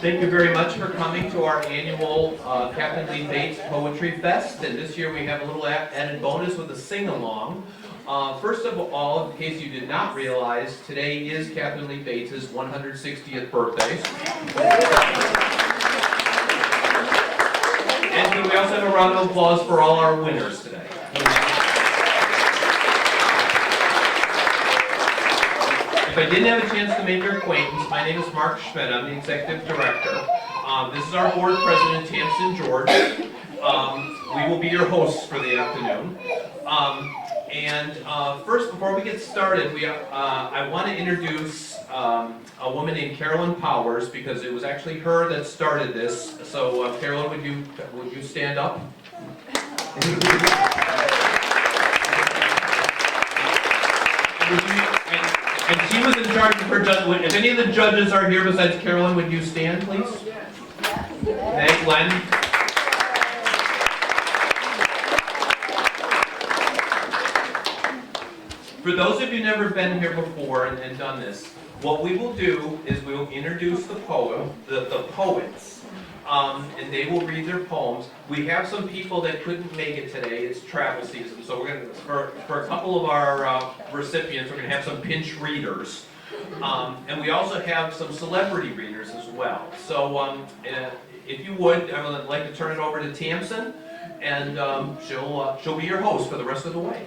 Thank you very much for coming to our annual Katherine Lee Bates Poetry Fest. And this year we have a little added bonus with a sing-along. First of all, in case you did not realize, today is Katherine Lee Bates' 160th birthday. And we also have a round of applause for all our winners today. If I didn't have a chance to make your acquaintance, my name is Mark Schmidt. I'm the Executive Director. This is our Board President, Tamsin George. We will be your hosts for the afternoon. First, before we get started, I want to introduce a woman named Carolyn Powers, because it was actually her that started this. So, Carolyn, would you stand up? And she was in charge of her judge. If any of the judges are here besides Carolyn, would you stand, please? Thanks, Len. For those of you who've never been here before and done this, what we will do is we will introduce the poets, and they will read their poems. We have some people that couldn't make it today. It's travel season, so we're going to, for a couple of our recipients, we're going to have some pinch readers, and we also have some celebrity readers as well. So, if you would, I would like to turn it over to Tamsin, and she'll be your host for the rest of the way.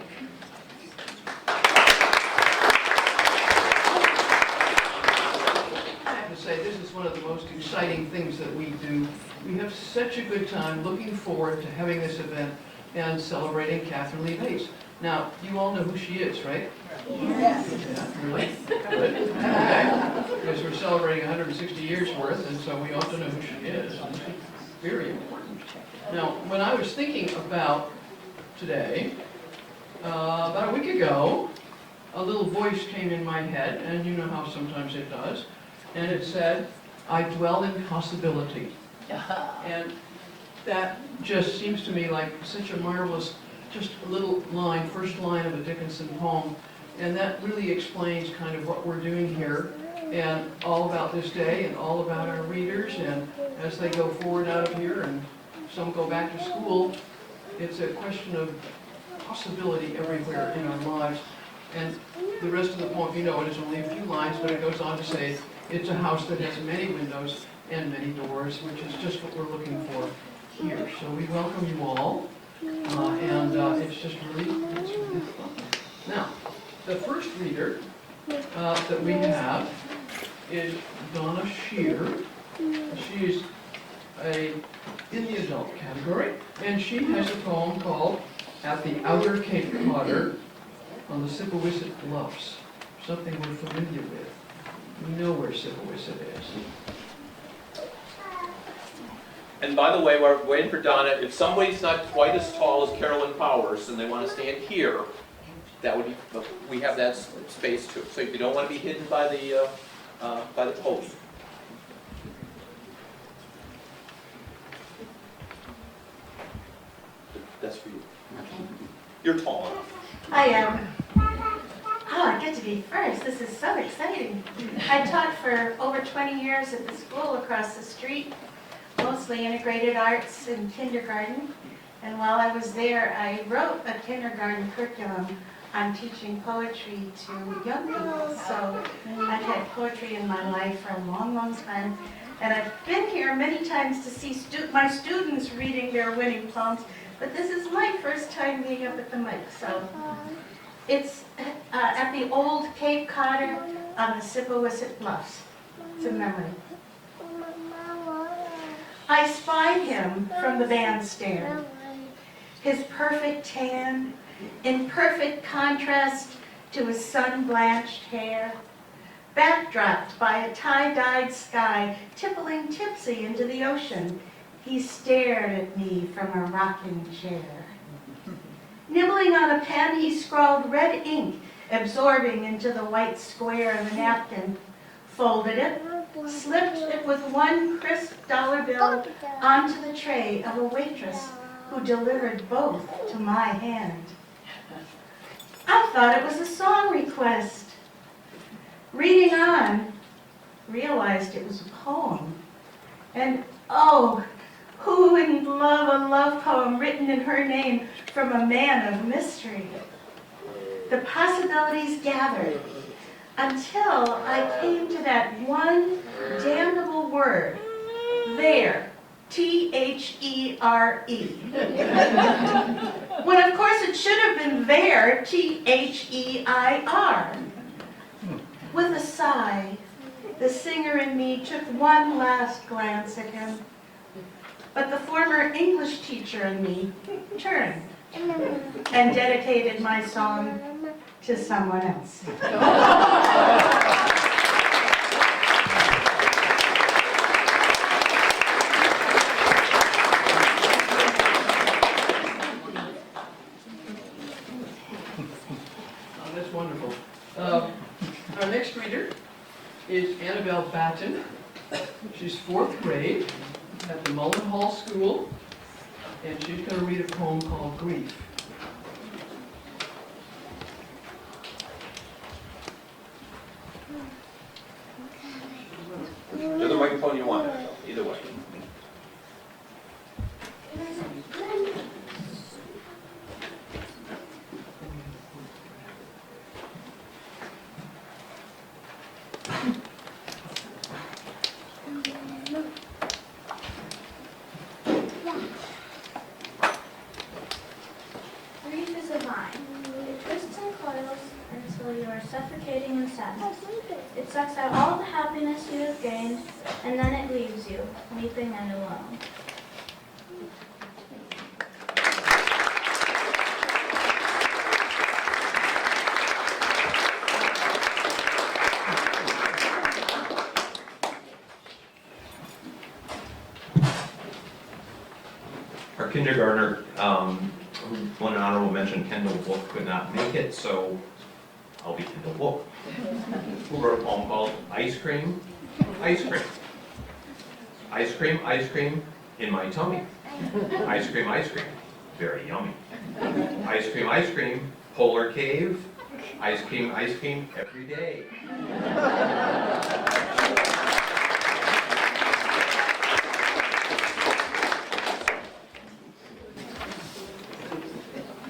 This is one of the most exciting things that we do. We have such a good time looking forward to having this event and celebrating Katherine Lee Bates. Now, you all know who she is, right? Yes. Yeah, really? Good. Okay. Because we're celebrating 160 years worth, and so we ought to know who she is. It's very important. Now, when I was thinking about today, about a week ago, a little voice came in my head, and you know how sometimes it does. And it said, I dwell in possibility. And that just seems to me like such a marvelous, just a little line, first line of a Dickinson poem. And that really explains kind of what we're doing here, and all about this day, and all about our readers. And as they go forward out of here, and some go back to school, it's a question of possibility everywhere in our lives. And the rest of the poem, you know, it is only a few lines, but it goes on to say, it's a house that has many windows and many doors, which is just what we're looking for here. So we welcome you all, and it's really fun. Now, the first reader that we have is Donna Shear. She's in the adult category, and she has a poem called At the Outer Cape Cod on the Sippawisset Bluffs, something we're familiar with. We know where Sippawisset is. And by the way, we're waiting for Donna. If somebody's not quite as tall as Carolyn Powers and they want to stand here, that would be. We have that space too. So if you don't want to be hidden by the podium. That's for you. Okay. You're tall enough. I am. Oh, I get to be first. This is so exciting. I taught for over 20 years at the school across the street, mostly integrated arts in kindergarten. And while I was there, I wrote a kindergarten curriculum on teaching poetry to young people. So I've had poetry in my life for a long, long time. And I've been here many times to see my students reading their winning poems. But this is my first time being up at the mic. So it's at the old Cape Cod on the Sippawisset Bluffs. It's a memory. I spied him from the bandstand, his perfect tan, in perfect contrast to his sun-blanched hair, backdropped by a tie-dyed sky, tippling tipsy into the ocean. He stared at me from a rocking chair. Nibbling on a pen, he scrawled red ink, absorbing into the white square of a napkin, folded it, slipped it with one crisp dollar bill onto the tray of a waitress who delivered both to my hand. I thought it was a song request. Reading on, realized it was a poem. And oh, who wouldn't love a love poem written in her name from a man of mystery? The possibilities gathered until I came to that one damnable word, there, T-H-E-R-E. When of course it should have been there, T-H-E-I-R. With a sigh, the singer in me took one last glance at him, but the former English teacher in me turned and dedicated my song to someone else. Oh, that's wonderful. Our next reader is Annabelle Patton. She's 4th grade at the Mullen Hall School, and she's going to read a poem called Grief. To the microphone you want, either way. Grief is a vine. It twists and coils until you are suffocating in sadness. It sucks out all the happiness you have gained, and then it leaves you, weeping and alone. Our kindergartner, who won an honorable mention, Kendall Book, could not make it, so I'll be Kendall Book. Who wrote a poem called Ice Cream, Ice Cream. Ice cream, ice cream in my tummy. Ice cream, very yummy. Ice cream, polar cave. Ice cream every day.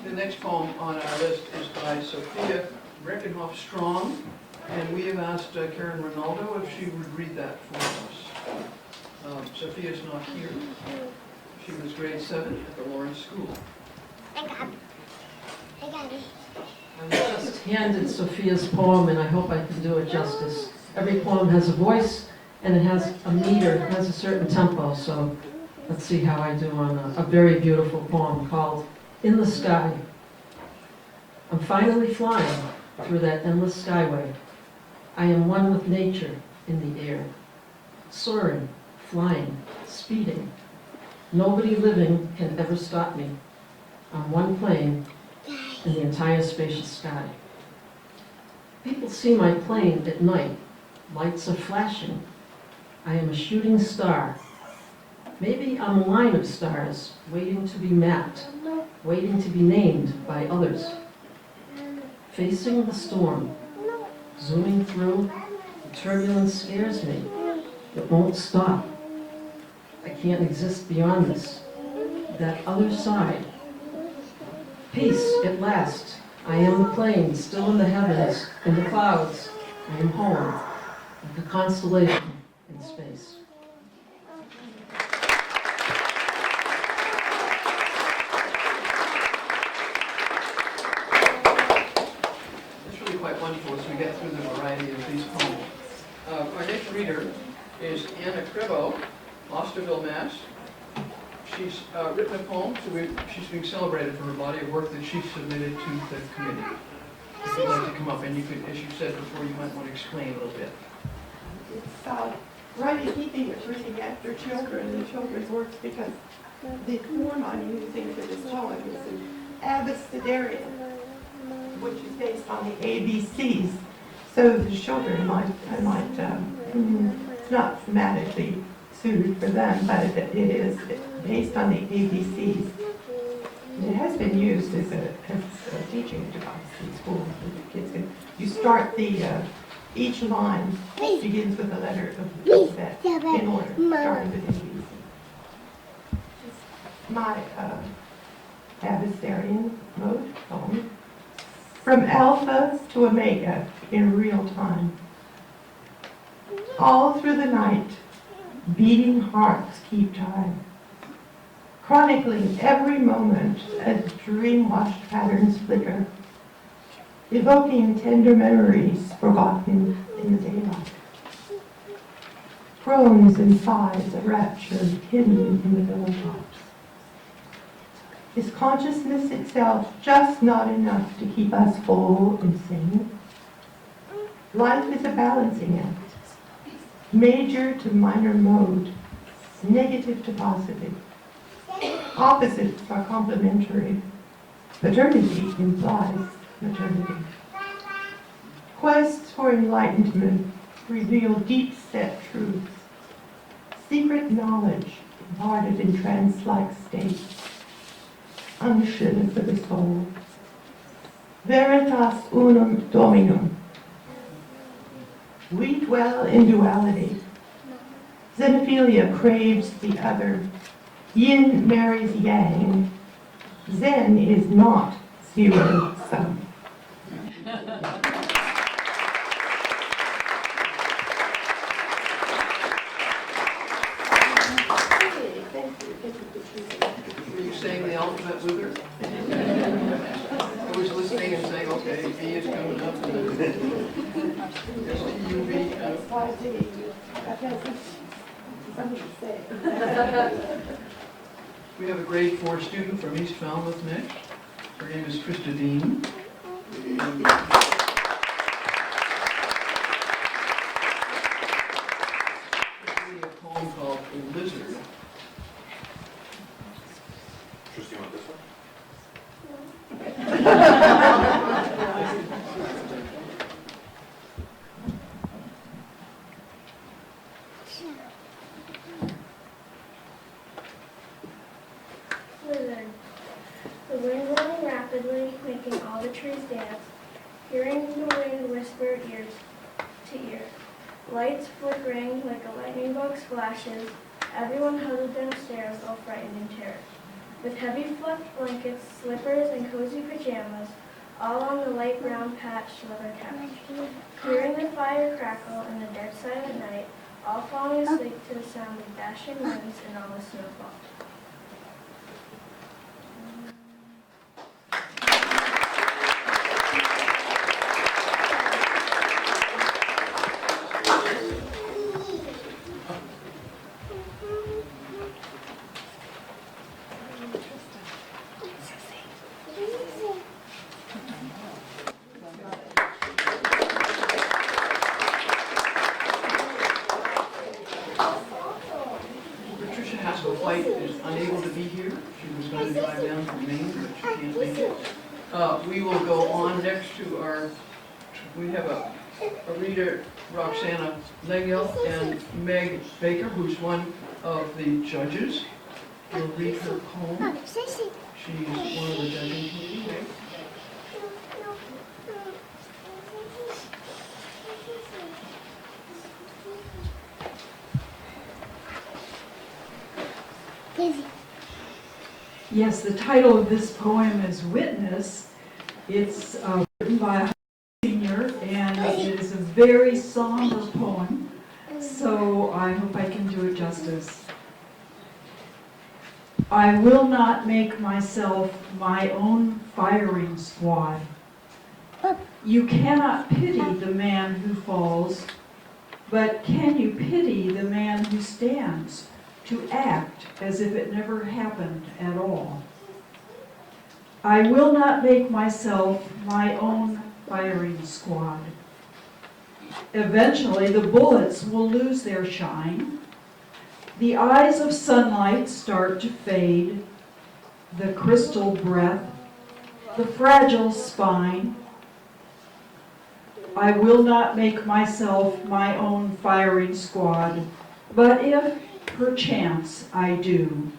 The next poem on our list is by Sophia Breckenhoff-Strong, and we have asked Karen Ronaldo if she would read that for us. Sophia's not here. She was grade 7 at the Lawrence School. I got it. I just handed Sophia's poem, and I hope I can do it justice. Every poem has a voice, and it has a meter, it has a certain tempo, so let's see how I do on a very beautiful poem called In the Sky. I'm finally flying through that endless skyway. I am one with nature in the air, soaring, flying, speeding. Nobody living can ever stop me. I'm one plane in the entire spacious sky. People see my plane at night. Lights are flashing. I am a shooting star. Maybe I'm a line of stars waiting to be mapped, waiting to be named by others. Facing the storm, zooming through, the turbulence scares me. It won't stop. I can't exist beyond this. That other side. Peace at last. I am the plane, still in the heavens, in the clouds. I am home, like a constellation in space. It's really quite wonderful as we get through the variety of these poems. Our next reader is Anna Cribo, Osterville, Mass. She's written a poem, so she's being celebrated for her body of work that she submitted to the committee. If you'd like to come up, and you could, as you said before, you might want to explain a little bit. It's right in keeping with reading after children and children's works, because the form I'm using for this poem is an abecedarian, which is based on the ABCs. So the children it's not phonetically suited for them, but it is based on the ABCs. It has been used as a teaching device in schools. You start the Each line begins with a letter of the alphabet in order, starting with ABC. My adversarial mode poem. From alpha to omega in real time. All through the night, beating hearts keep time. Chronicling every moment as dream-washed patterns flicker. Evoking tender memories forgotten in the daylight. Groans and sighs of rapture hidden in the pillow tops. Is consciousness itself just not enough to keep us whole and sane? Life is a balancing act. Major to minor mode, negative to positive. Opposites are complementary. Paternity implies maternity. Quests for enlightenment reveal deep-set truths. Secret knowledge imparted in trance-like states. Unction for the soul. Veritas unum dominum. We dwell in duality. Xenophilia craves the other. Yin marries yang. Zen is not zero sum. Were you saying the alphabet with her? I was listening and saying, okay, B is coming up. S-T-U-V. We have a grade 4 student from East Falmouth next. Her name is Krista Dean. A poem called A Lizard. Tristan, you want this one? Lizard. The wind running rapidly, making all the trees dance, hearing the wind whisper ear to ear. Lights flickering like a lightning bug splashes, everyone huddled downstairs, all frightened in terror. With heavy fluffed blankets, slippers, and cozy pajamas, all on the light brown patched leather couch. Hearing the fire crackle in the dead silent night, all falling asleep to the sound of dashing winds and all the snowfall. Is unable to be here. She was going to drive down from Maine, but she can't make it. We will go on next to we have a reader, Roxana Legel, and Meg Baker, who's one of the judges. Will read her poem. She's one of the judging committee. Meg? Yes, the title of this poem is Witness. It's written by a senior, and it is a very somber poem, so I hope I can do it justice. I will not make myself my own firing squad. You cannot pity the man who falls, but can you pity the man who stands? To act as if it never happened at all. I will not make myself my own firing squad. Eventually, the bullets will lose their shine. The eyes of sunlight start to fade. The crystal breath, the fragile spine. I will not make myself my own firing squad, but if perchance I do,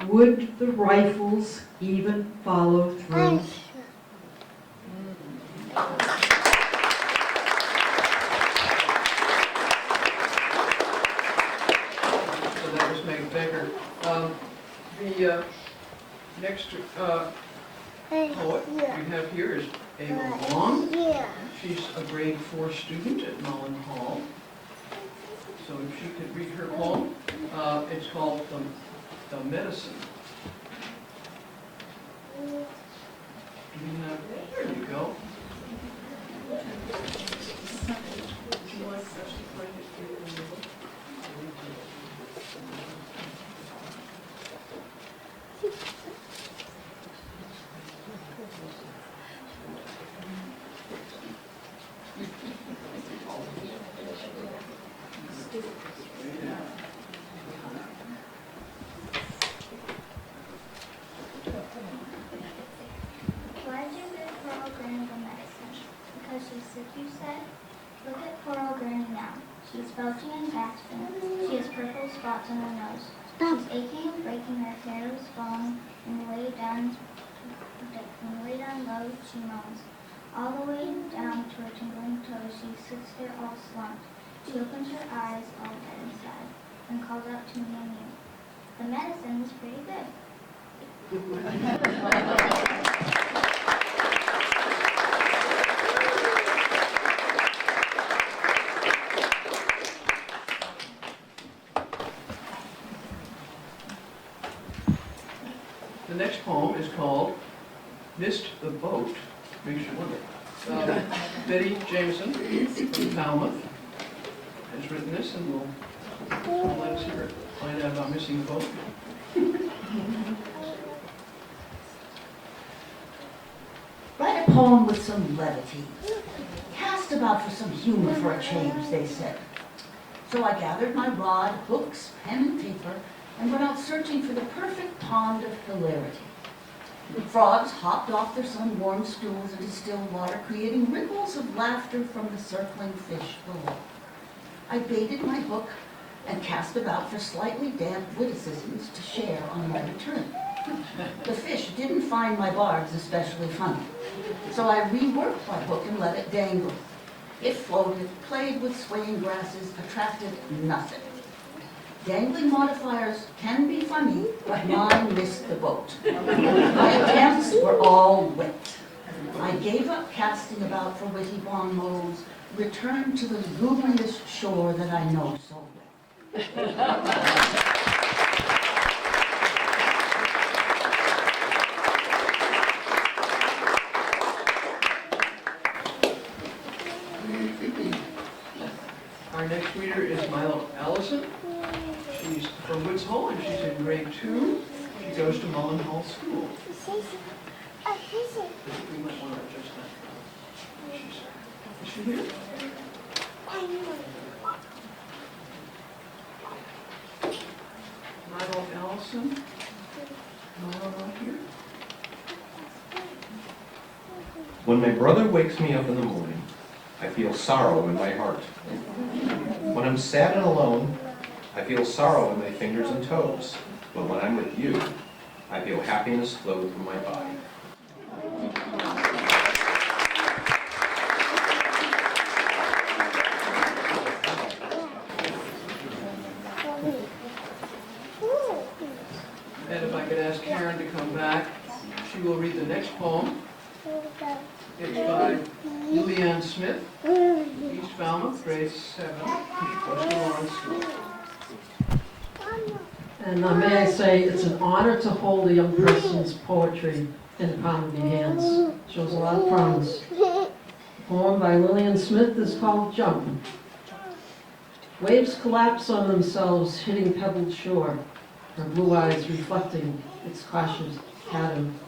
would the rifles even follow through? The next poet we have here is Ava Vaughn. She's a grade 4 student at Mullen Hall. So if she could read her poem, it's called The Medicine. There you go. Would you like us to find it here in the book? Why did you give Coral Granny the medicine? Because she's sick, you said? Look at Coral Granny now. She's belching and gasping. She has purple spots on her nose. She's aching and breaking, her hair is falling, and way down low she moans. All the way down to her tingling toes, she sits there all slumped. She opens her eyes all dead inside, and calls out to me and you. The medicine is pretty good. The next poem is called Missed the Boat. Makes you wonder. Betty Jameson from Falmouth has written this, and we'll let us hear it. Find out about missing the boat. Write a poem with some levity. Cast about for some humor for a change, they said. So I gathered my rod, books, pen, and paper, and went out searching for the perfect pond of hilarity. The frogs hopped off their sun-warmed stools into still water, creating ripples of laughter from the circling fish below. I baited my hook and cast about for slightly damp witticisms to share on my return. The fish didn't find my barbs especially funny, so I reworked my hook and let it dangle. It floated, played with swaying grasses, attracted nothing. Dangling modifiers can be funny, but mine missed the boat. My attempts were all wet. I gave up casting about for witty bon mots, returned to the lugubrious shore that I know so well. Our next reader is Milo Allison. She's from Woods Hole, and she's in grade 2. She goes to Mullen Hall School. I think we might want to adjust that. Is she here? Milo Allison. Milo not here. When my brother wakes me up in the morning, I feel sorrow in my heart. When I'm sad and alone, I feel sorrow in my fingers and toes. But when I'm with you, I feel happiness flow through my body. And if I could ask Karen to come back, she will read the next poem. It's by Julianne Smith, East Falmouth, grade 7, Western Lawrence School. And may I say, it's an honor to hold a young person's poetry in the palm of your hands. Shows a lot of promise. The poem by Lillian Smith is called Jump. Waves collapse on themselves, hitting pebbled shore, her blue eyes reflecting its cautious pattern.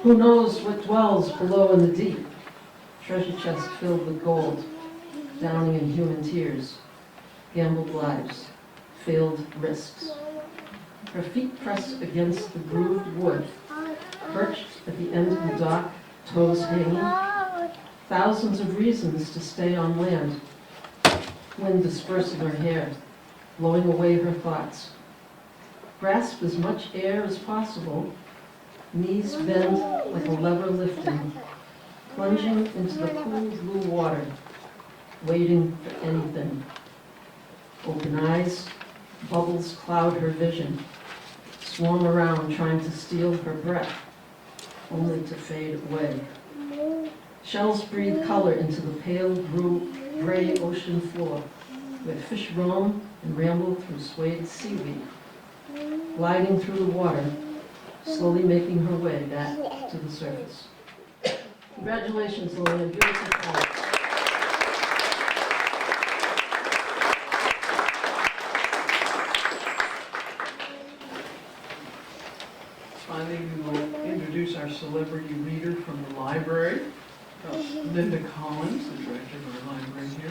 Who knows what dwells below in the deep? Treasure chest filled with gold, drowning in human tears, gambled lives, failed risks. Her feet press against the grooved wood, perched at the end of the dock, toes hanging. Thousands of reasons to stay on land. Wind dispersing her hair, blowing away her thoughts. Grasp as much air as possible, knees bend like a lever lifting, plunging into the cool blue water, waiting for anything. Open eyes, bubbles cloud her vision. swarm around trying to steal her breath, only to fade away. Shells breathe color into the pale gray ocean floor, where fish roam and ramble through swayed seaweed, gliding through the water, slowly making her way back to the surface. Congratulations, Lillian, beautiful poem. Finally, we will introduce our celebrity reader from the library, Linda Collins, the director of our library here.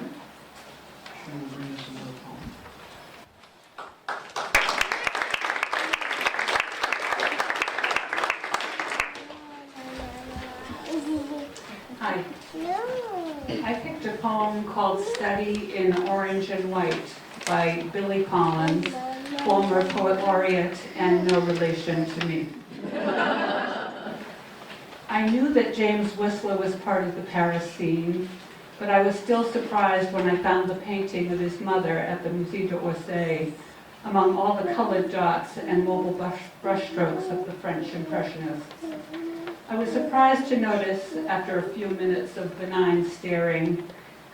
She will bring us another poem. Hi. I picked a poem called Study in Orange and White by Billy Collins, former poet laureate and no relation to me. I knew that James Whistler was part of the Paris scene, but I was still surprised when I found the painting of his mother at the Musée d'Orsay among all the colored dots and mobile brushstrokes of the French Impressionists. I was surprised to notice, after a few minutes of benign staring,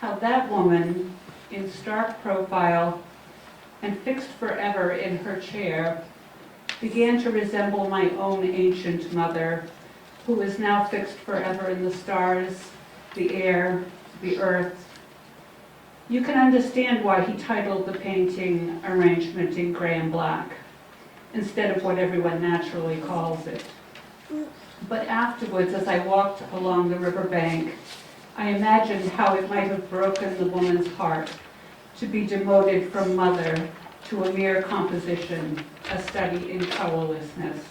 how that woman, in stark profile and fixed forever in her chair, began to resemble my own ancient mother, who is now fixed forever in the stars, the air, the earth. You can understand why he titled the painting Arrangement in Gray and Black, instead of what everyone naturally calls it. But afterwards, as I walked along the riverbank, I imagined how it might have broken the woman's heart to be demoted from mother to a mere composition, a study in colorlessness.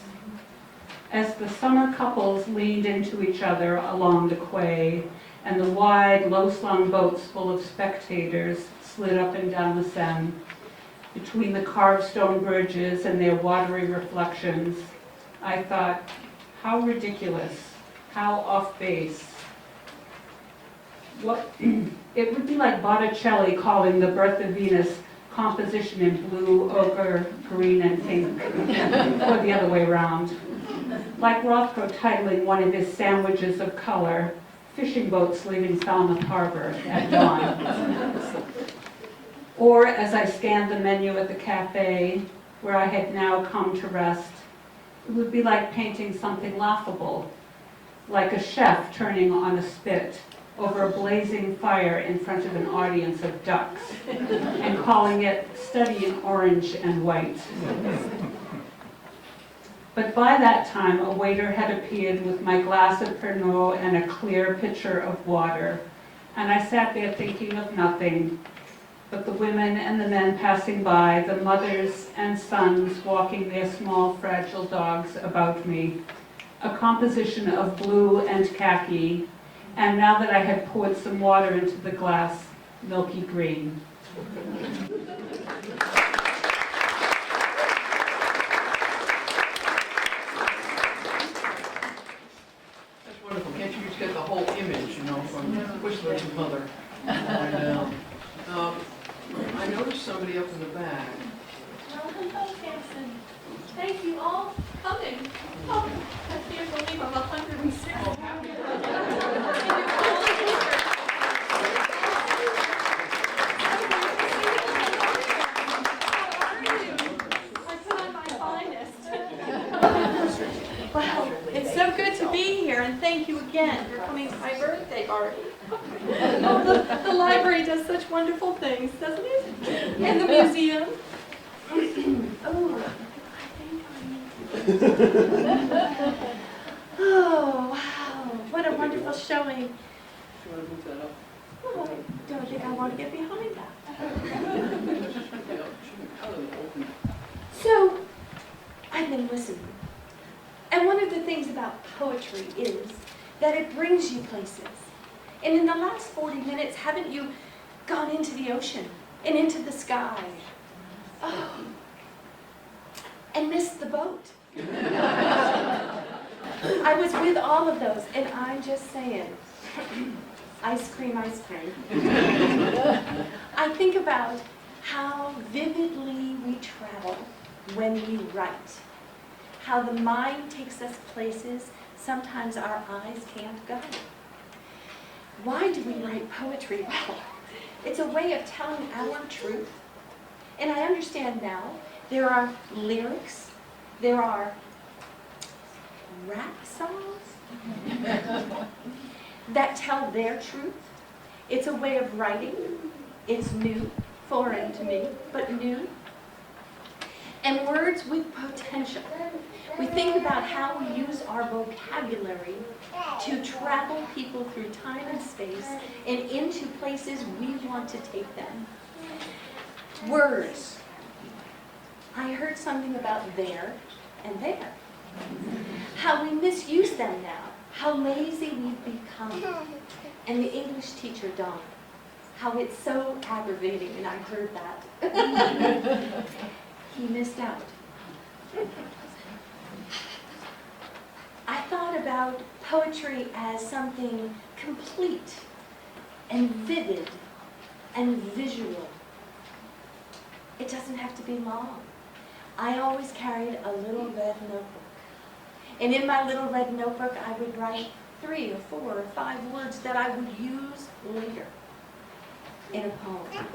As the summer couples leaned into each other along the quay, and the wide, low-slung boats full of spectators slid up and down the Seine, between the carved stone bridges and their watery reflections, I thought, how ridiculous, how off base. It would be like Botticelli calling the Birth of Venus composition in blue, ochre, green, and pink, or the other way around. Like Rothko titling one of his sandwiches of color, Fishing Boats Leaving Falmouth Harbor at Dawn. Or as I scanned the menu at the cafe, where I had now come to rest, it would be like painting something laughable, like a chef turning on a spit over a blazing fire in front of an audience of ducks, and calling it Study in Orange and White. But by that time, a waiter had appeared with my glass of Pernod and a clear pitcher of water, and I sat there thinking of nothing but the women and the men passing by, the mothers and sons walking their small, fragile dogs about me, a composition of blue and khaki, and now that I had poured some water into the glass, milky green. That's wonderful. Can't you just get the whole image, from Whistler's mother all the way down? I noticed somebody up in the back. Thank you all for coming. Oh, I can't believe I'm 106. Oh, happy I put on my finest. Well, it's so good to be here, and thank you again for coming to my birthday party. Oh, the library does such wonderful things, doesn't it? And the museum. Oh, oh, wow. What a wonderful showing. Do you want to move that up? Oh, I don't think I want to get behind that. So, I've been listening. And one of the things about poetry is that it brings you places. And in the last 40 minutes, haven't you gone into the ocean and into the sky? Oh, and missed the boat. I was with all of those, and I'm just saying, ice cream, ice cream. I think about how vividly we travel when we write. how the mind takes us places sometimes our eyes can't go. Why do we write poetry? Well, it's a way of telling our truth. And I understand now, there are lyrics, there are rap songs that tell their truth. It's a way of writing. It's new, foreign to me, but new. And words with potential. We think about how we use our vocabulary to travel people through time and space and into places we want to take them. Words. I heard something about there and there. How we misuse them now. How lazy we've become. And the English teacher, Don, how it's so aggravating, and I heard that. He missed out. I thought about poetry as something complete and vivid and visual. It doesn't have to be long. I always carried a little red notebook. And in my little red notebook, I would write 3 or 4 or 5 words that I would use later in a poem.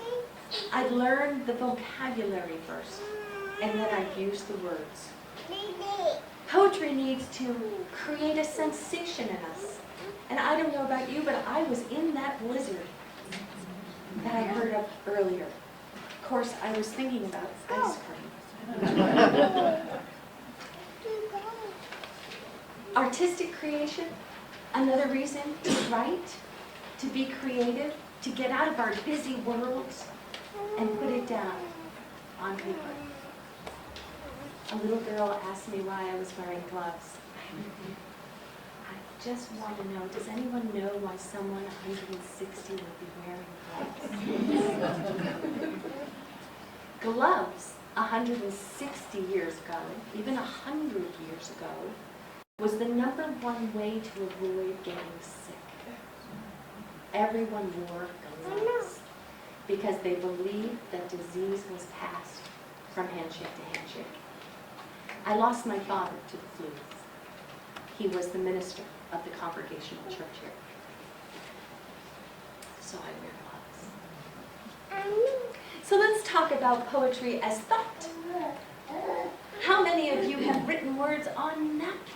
I'd learn the vocabulary first, and then I'd use the words. Poetry needs to create a sensation in us. And I don't know about you, but I was in that blizzard that I heard of earlier. Of course, I was thinking about ice cream. Artistic creation, another reason to write, to be creative, to get out of our busy worlds and put it down on paper. A little girl asked me why I was wearing gloves. I just want to know, does anyone know why someone 160 would be wearing gloves? Gloves, 160 years ago, even 100 years ago, was the #1 way to avoid getting sick. Everyone wore gloves because they believed that disease was passed from handshake to handshake. I lost my father to the flu. He was the minister of the Congregational Church here. So I wear gloves. So let's talk about poetry as thought. How many of you have written words on napkins?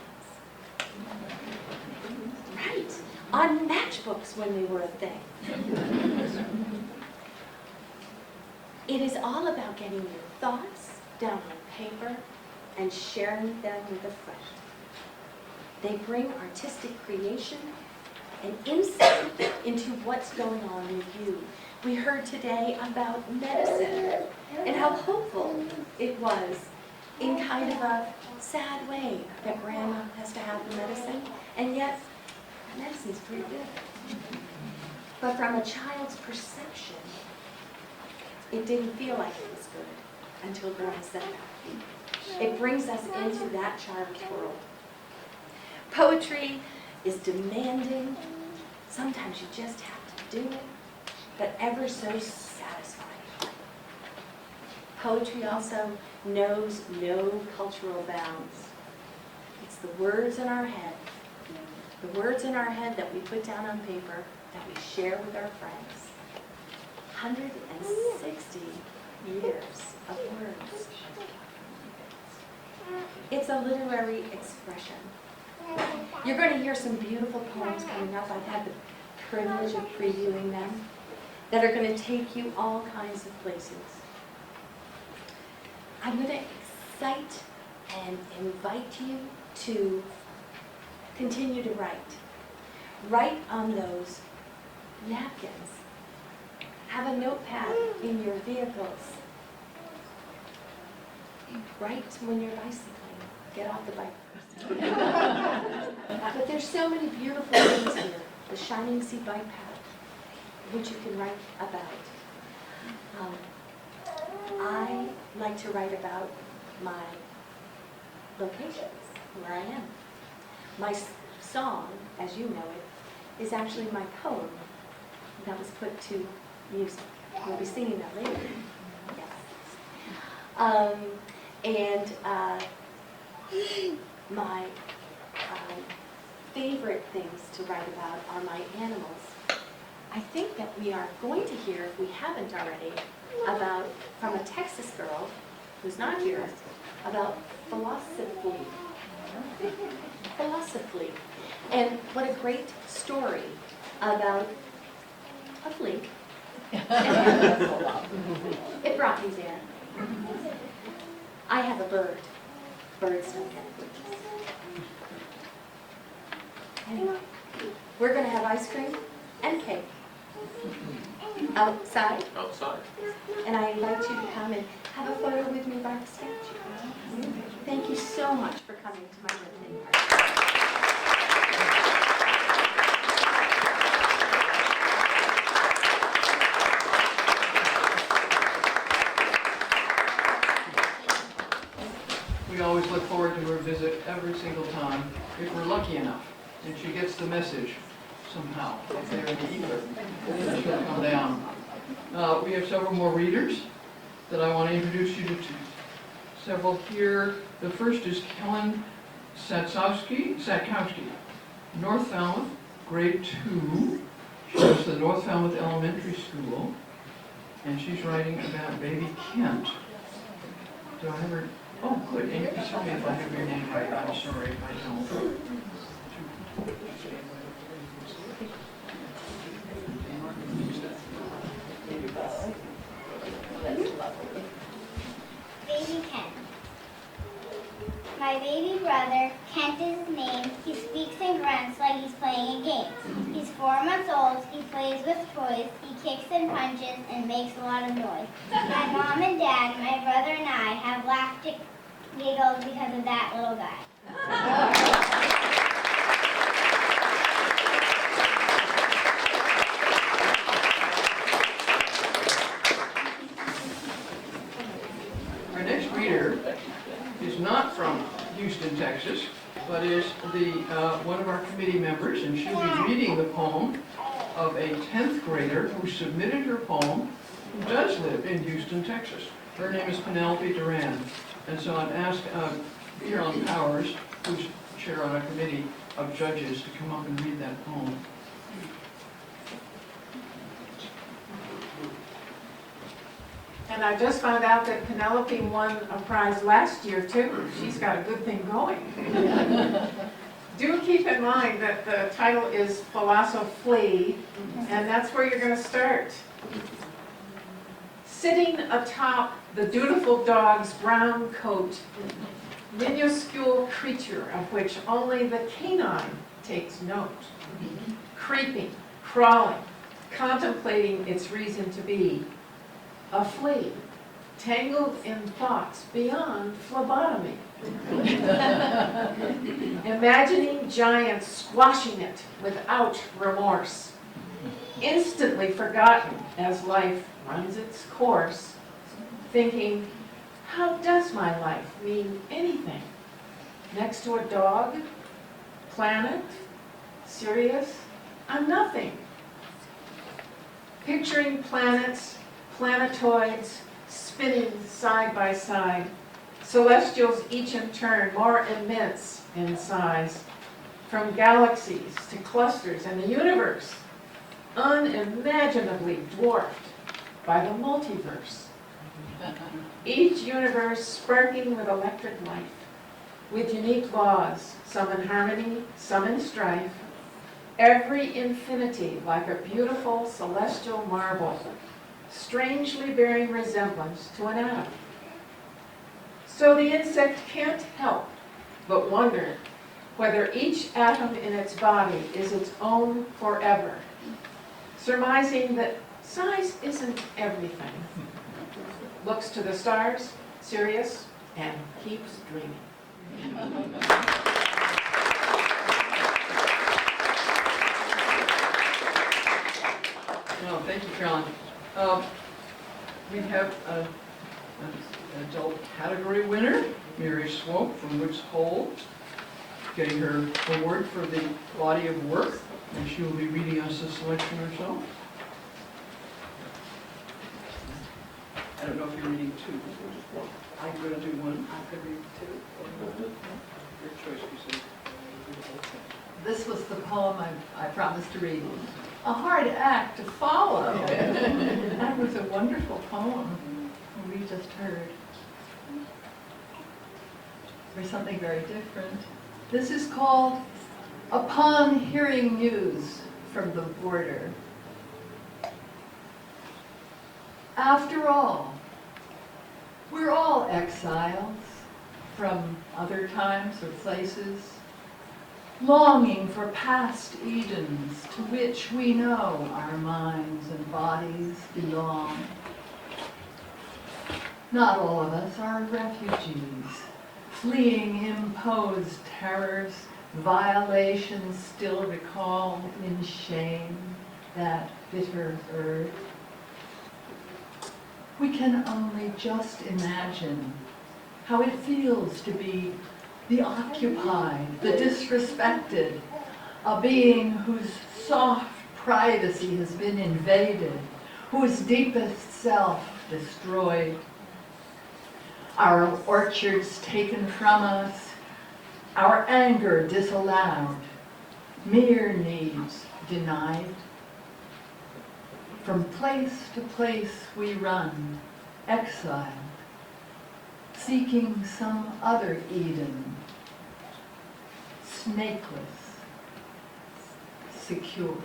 Right, on matchbooks when they were a thing. It is all about getting your thoughts down on paper and sharing them with a friend. They bring artistic creation and insight into what's going on with you. We heard today about medicine and how hopeful it was in kind of a sad way that Grandma has to have the medicine, and yet medicine's pretty good. But from a child's perception, it didn't feel like it was good until Grandma said that. It brings us into that child's world. Poetry is demanding. Sometimes you just have to do it, but ever so satisfying. Poetry also knows no cultural bounds. It's the words in our head. The words in our head that we put down on paper, that we share with our friends. 160 years of words. It's a literary expression. You're going to hear some beautiful poems coming up. I've had the privilege of previewing them that are going to take you all kinds of places. I'm going to excite and invite you to continue to write. Write on those napkins. Have a notepad in your vehicles. Write when you're bicycling. Get off the bike first. But there's so many beautiful things here. The Shining Sea Bike Path, which you can write about. I like to write about my locations, where I am. My song, as you know it, is actually my poem that was put to music. We'll be singing that later. Yes. My favorite things to write about are my animals. I think that we are going to hear, if we haven't already, about, from a Texas girl who's not here, about philosophy. Philosophy. And what a great story about a flea. It brought me there. I have a bird. Birds don't get fleas. Anyway, we're going to have ice cream and cake outside. Outside. And I invite you to come and have a photo with me by the statue. Thank you so much for coming to my birthday party. We always look forward to her visit every single time, if we're lucky enough, and she gets the message somehow, if they're in the ether, then she'll come down. We have several more readers that I want to introduce you to. Several here. The first is Kellen Satkowski, North Falmouth, grade 2. She goes to the North Falmouth Elementary School, and she's writing about baby Kent. Do I ever? Oh, good. And you can tell me if I have your name right. I'm sorry if I don't. Baby Kent. My baby brother, Kent is his name. He speaks and grunts like he's playing a game. He's 4 months old. He plays with toys. He kicks and punches and makes a lot of noise. My mom and dad, my brother and I have laughed and giggled because of that little guy. Our next reader is not from Houston, Texas, but is one of our committee members, and she'll be reading the poem of a 10th grader who submitted her poem, who does live in Houston, Texas. Her name is Penelope Durant, and so I've asked Carolyn Powers, who's chair on our committee of judges, to come up and read that poem. And I just found out that Penelope won a prize last year too. She's got a good thing going. Do keep in mind that the title is Philosophy, and that's where you're going to start. Sitting atop the dutiful dog's brown coat, minuscule creature of which only the canine takes note, creeping, crawling, contemplating its reason to be, a flea, tangled in thoughts beyond phlebotomy. Imagining giants squashing it without remorse, instantly forgotten as life runs its course, thinking, how does my life mean anything? Next to a dog, planet, Sirius, a nothing. Picturing planets, planetoids spinning side by side, celestials each in turn more immense in size, from galaxies to clusters and the universe, unimaginably dwarfed by the multiverse. Each universe sparking with electric life, with unique laws, some in harmony, some in strife, every infinity like a beautiful celestial marble, strangely bearing resemblance to an atom. So the insect can't help but wonder whether each atom in its body is its own forever, surmising that size isn't everything. Looks to the stars, Sirius, and keeps dreaming. Oh, thank you, Carolyn. We have an adult category winner, Mary Swope from Woods Hole, getting her award for the body of work, and she will be reading us a selection herself. I don't know if you're reading two. I'm going to do one. I could read two. Your choice, you say. This was the poem I promised to read. A hard act to follow. That was a wonderful poem we just heard. For something very different. This is called Upon Hearing News from the Border. After all, we're all exiles from other times or places, longing for past Edens to which we know our minds and bodies belong. Not all of us are refugees, fleeing imposed terrors, violations still recall in shame that bitter earth. We can only just imagine how it feels to be the occupied, the disrespected, a being whose soft privacy has been invaded, whose deepest self destroyed. Our orchards taken from us, our anger disallowed, mere needs denied. From place to place we run, exiled, seeking some other Eden, snakeless, secure.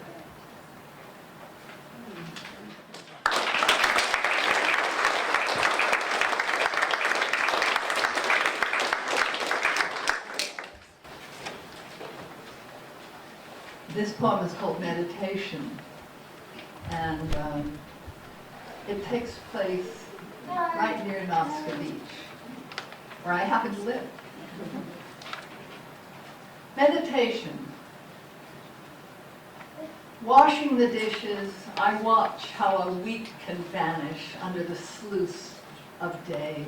This poem is called Meditation, and it takes place right near Nautica Beach, where I happen to live. Meditation. Washing the dishes, I watch how a week can vanish under the sluice of days.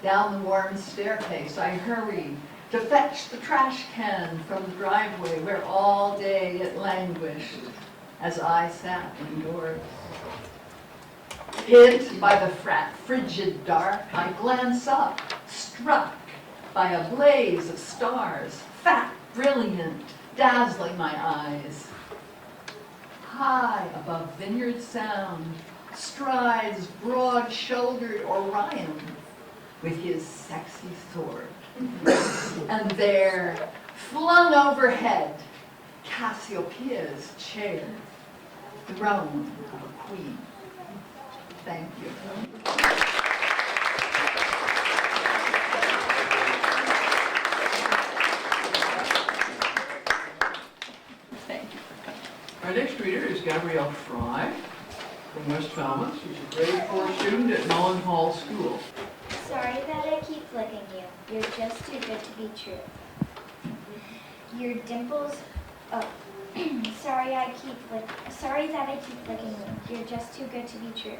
Down the warm staircase, I hurry to fetch the trash can from the driveway where all day it languished as I sat indoors. Hit by the frigid dark, I glance up, struck by a blaze of stars, fat, brilliant, dazzling my eyes. High above Vineyard Sound strides broad-shouldered Orion with his sexy sword. And there, flung overhead, Cassiopeia's chair, throne of a queen. Thank you. Thank you. Our next reader is Gabrielle Fry from West Falmouth. She's a grade 4 student at Mullen Hall School. Sorry that I keep flicking you. You're just too good to be true. Your dimples. Oh, sorry that I keep flicking you. You're just too good to be true.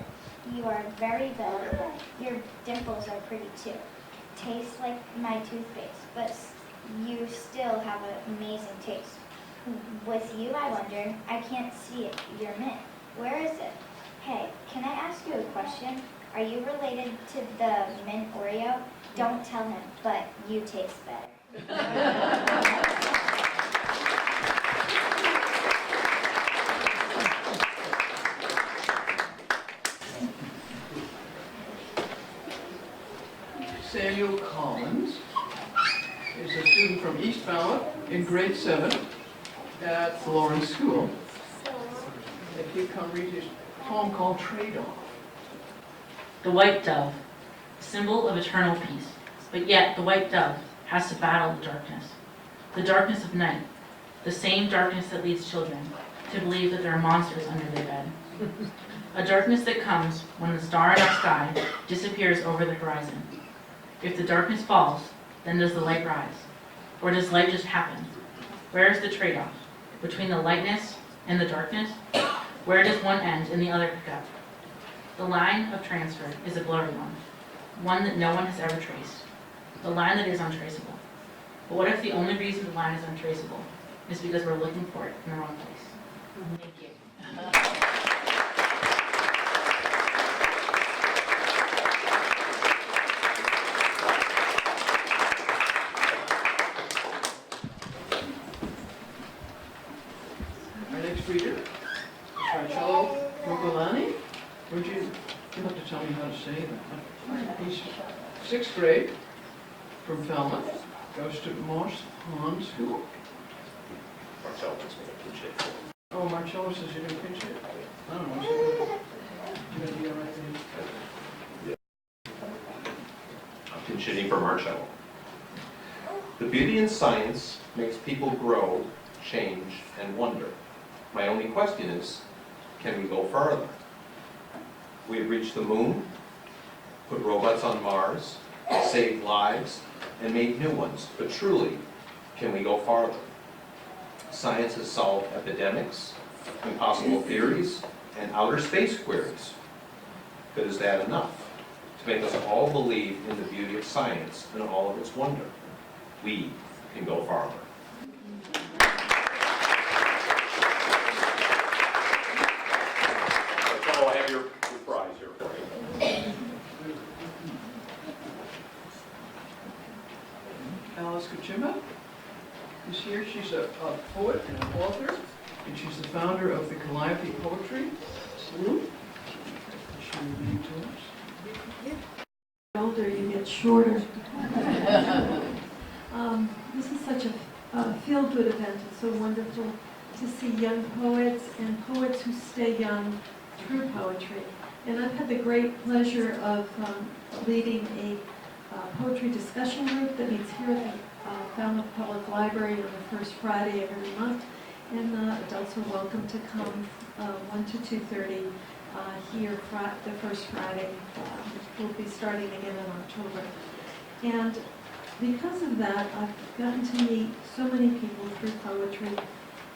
You are very good. Your dimples are pretty too. Taste like my toothpaste, but you still have an amazing taste. With you, I wonder. I can't see it. You're mint. Where is it? Hey, can I ask you a question? Are you related to the mint Oreo? Don't tell him, but you taste better. Samuel Collins is a student from East Falmouth in grade 7 at the Lawrence School. If you come read his poem called Trade-Off. The white dove, symbol of eternal peace. But yet the white dove has to battle the darkness of night, the same darkness that leads children to believe that there are monsters under their bed. A darkness that comes when the star in our sky disappears over the horizon. If the darkness falls, then does the light rise? Or does light just happen? Where is the trade-off between the lightness and the darkness? Where does one end and the other pick up? The line of transfer is a blurry one that no one has ever traced, the line that is untraceable. But what if the only reason the line is untraceable is because we're looking for it in the wrong place? Thank you. Marcello Rugolani. Would you have to tell me how to say that? He's 6th grade from Falmouth, goes to Moss Pond School. Marcel wants me to pinch it. Oh, Marcello says you're gonna pinch it? I don't know. You're gonna be all right there. I'm pinch hitting for Marcello. The beauty in science makes people grow, change, and wonder. My only question is, can we go further? We have reached the moon, put robots on Mars, saved lives, and made new ones. But truly, can we go farther? Science has solved epidemics, impossible theories, and outer space queries. But is that enough to make us all believe in the beauty of science and all of its wonder? We can go farther. So I have your prize here for you. Alice Kachima is here. She's a poet and an author, and she's the founder of the Calliope Poetry Sloop. She will read to us. The older you get shorter. This is such a feel-good event. It's so wonderful to see young poets and poets who stay young through poetry. And I've had the great pleasure of leading a poetry discussion group that meets here at the Falmouth Public Library on the first Friday of every month. And adults are welcome to come 1 to 2:30 here the first Friday. We'll be starting again in October. And because of that, I've gotten to meet so many people through poetry.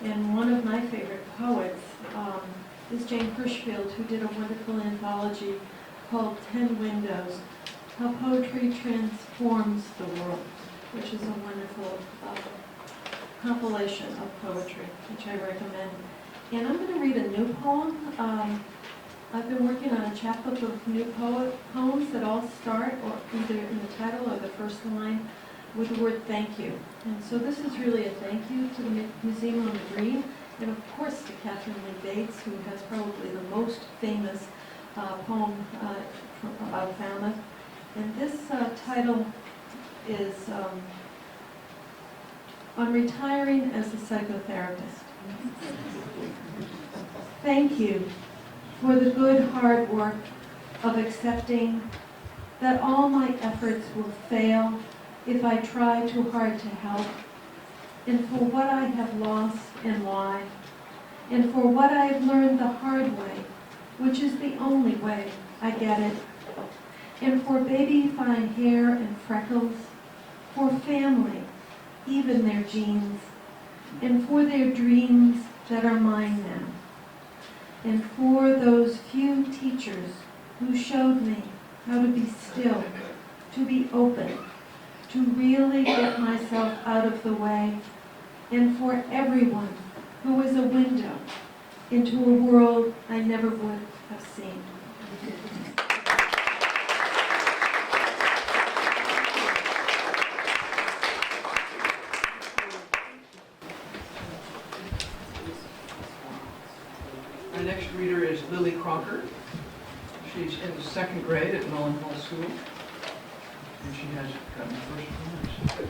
And one of my favorite poets is Jane Hirschfield, who did a wonderful anthology called 10 Windows, How Poetry Transforms the World, which is a wonderful compilation of poetry, which I recommend. And I'm going to read a new poem. I've been working on a chapbook of new poems that all start, or either in the title or the first line, with the word thank you. And so this is really a thank you to the Museum on the Green, and of course to Katherine Lee Bates, who has probably the most famous poem about Falmouth. And this title is On Retiring as a Psychotherapist. Thank you for the good hard work of accepting that all my efforts will fail if I try too hard to help, and for what I have lost and why, and for what I have learned the hard way, which is the only way I get it, and for baby fine hair and freckles, for family, even their genes, and for their dreams that are mine now, and for those few teachers who showed me how to be still, to be open, to really get myself out of the way, and for everyone who was a window into a world I never would have seen. Our next reader is Lily Crocker. She's in the 2nd grade at Mullen Hall School, and she has gotten first prize.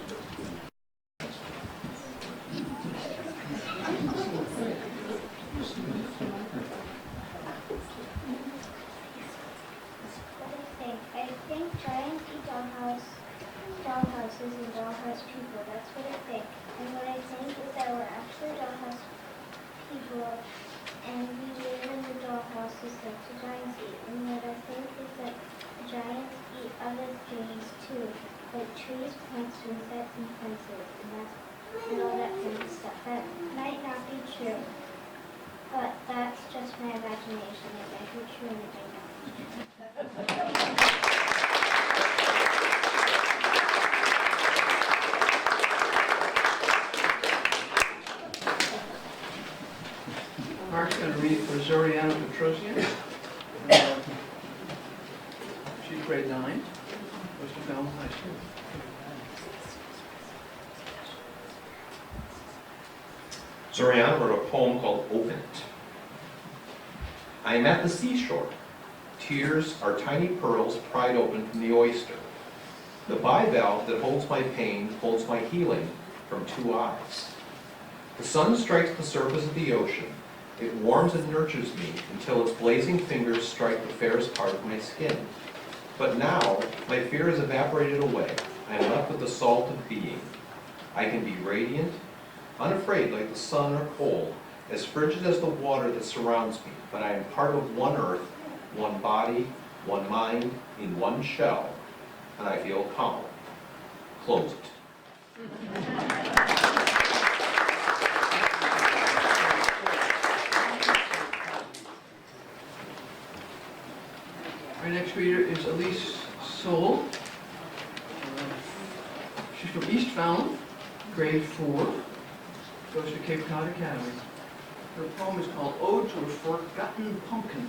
I think giants eat dollhouses and dollhouse people. That's what I think. And what I think is that we're actually dollhouse people, and we live in the dollhouses that the giants eat. And what I think is that the giants eat other things too, like trees, plants, insects, and fences, and all that kind of stuff. That might not be true, but that's just my imagination. It might be true and it might not be true. Mark's going to read for Zoriana Petrosian. She's grade 9, goes to Falmouth High School. Zoriana wrote a poem called Open It. I am at the seashore. Tears are tiny pearls pried open from the oyster. The bivalve that holds my pain holds my healing from two eyes. The sun strikes the surface of the ocean. It warms and nurtures me until its blazing fingers strike the fairest part of my skin. But now, my fear has evaporated away. I am left with the salt of being. I can be radiant, unafraid like the sun or cold, as frigid as the water that surrounds me, but I am part of one earth, one body, one mind, in one shell, and I feel calm. Close it. Our next reader is Elise Soule. She's from East Falmouth, grade 4, goes to Cape Cod Academy. Her poem is called Ode to a Forgotten Pumpkin.